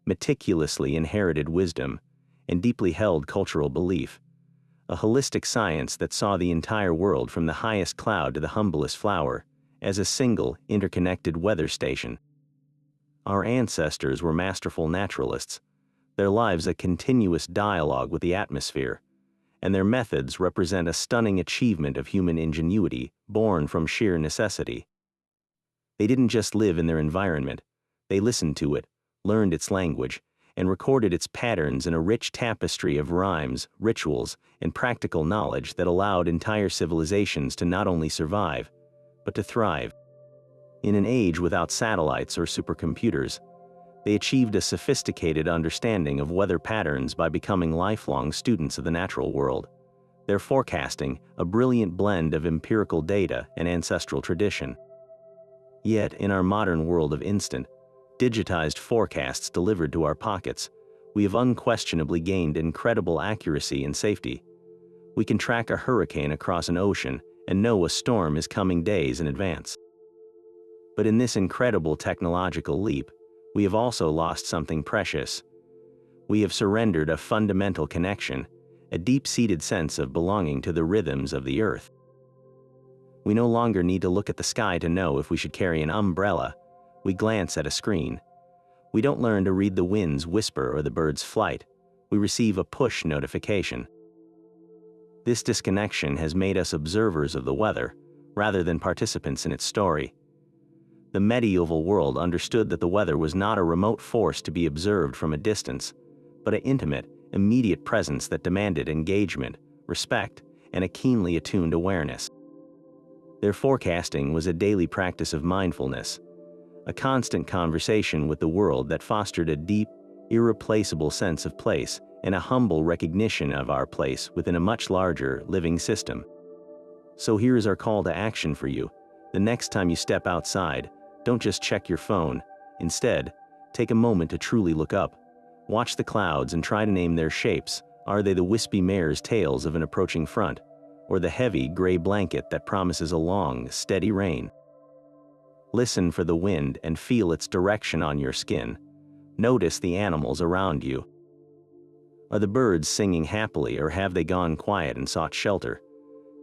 meticulously inherited wisdom, and deeply held cultural belief, a holistic science that saw the entire world from the highest cloud to the humblest flower as a single, interconnected weather station. Our ancestors were masterful naturalists, their lives a continuous dialogue with the atmosphere, and their methods represent a stunning achievement of human ingenuity born from sheer necessity. They didn't just live in their environment, they listened to it, learned its language, and recorded its patterns in a rich tapestry of rhymes, rituals, and practical knowledge that allowed entire civilizations to not only survive, but to thrive. In an age without satellites or supercomputers, they achieved a sophisticated understanding of weather patterns by becoming lifelong students of the natural world, their forecasting a brilliant blend of empirical data and ancestral tradition. Yet, in our modern world of instant, digitized forecasts delivered to our pockets, we have unquestionably gained incredible accuracy and safety. We can track a hurricane across an ocean and know a storm is coming days in advance. But in this incredible technological leap, we have also lost something precious. We have surrendered a fundamental connection, a deep-seated sense of belonging to the rhythms of the earth. We no longer need to look at the sky to know if we should carry an umbrella. We glance at a screen. We don't learn to read the wind's whisper or the bird's flight. We receive a push notification. This disconnection has made us observers of the weather, rather than participants in its story. The medieval world understood that the weather was not a remote force to be observed from a distance, but an intimate, immediate presence that demanded engagement, respect, and a keenly attuned awareness. Their forecasting was a daily practice of mindfulness, a constant conversation with the world that fostered a deep, irreplaceable sense of place and a humble recognition of our place within a much larger, living system. So here is our call to action for you. The next time you step outside, don't just check your phone. Instead, take a moment to truly look up. Watch the clouds and try to name their shapes. Are they the wispy mare's tails of an approaching front, or the heavy gray blanket that promises a long, steady rain? Listen for the wind and feel its direction on your skin. Notice the animals around you. Are the birds singing happily, or have they gone quiet and sought shelter?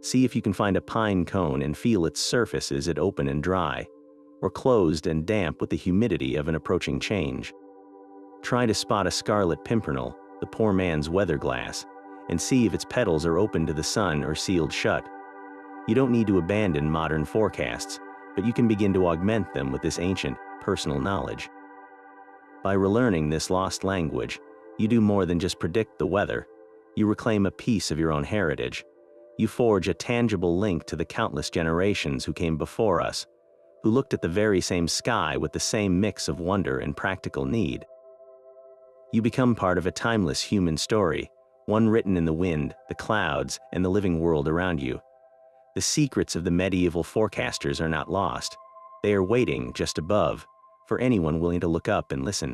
See if you can find a pine cone and feel its surface. Is it open and dry, or closed and damp with the humidity of an approaching change? Try to spot a scarlet pimpernel, the poor man's weather glass, and see if its petals are open to the sun or sealed shut. You don't need to abandon modern forecasts, but you can begin to augment them with this ancient, personal knowledge. By relearning this lost language, you do more than just predict the weather. You reclaim a piece of your own heritage. You forge a tangible link to the countless generations who came before us, who looked at the very same sky with the same mix of wonder and practical need. You become part of a timeless human story, one written in the wind, the clouds, and the living world around you. The secrets of the medieval forecasters are not lost. They are waiting just above, for anyone willing to look up and listen.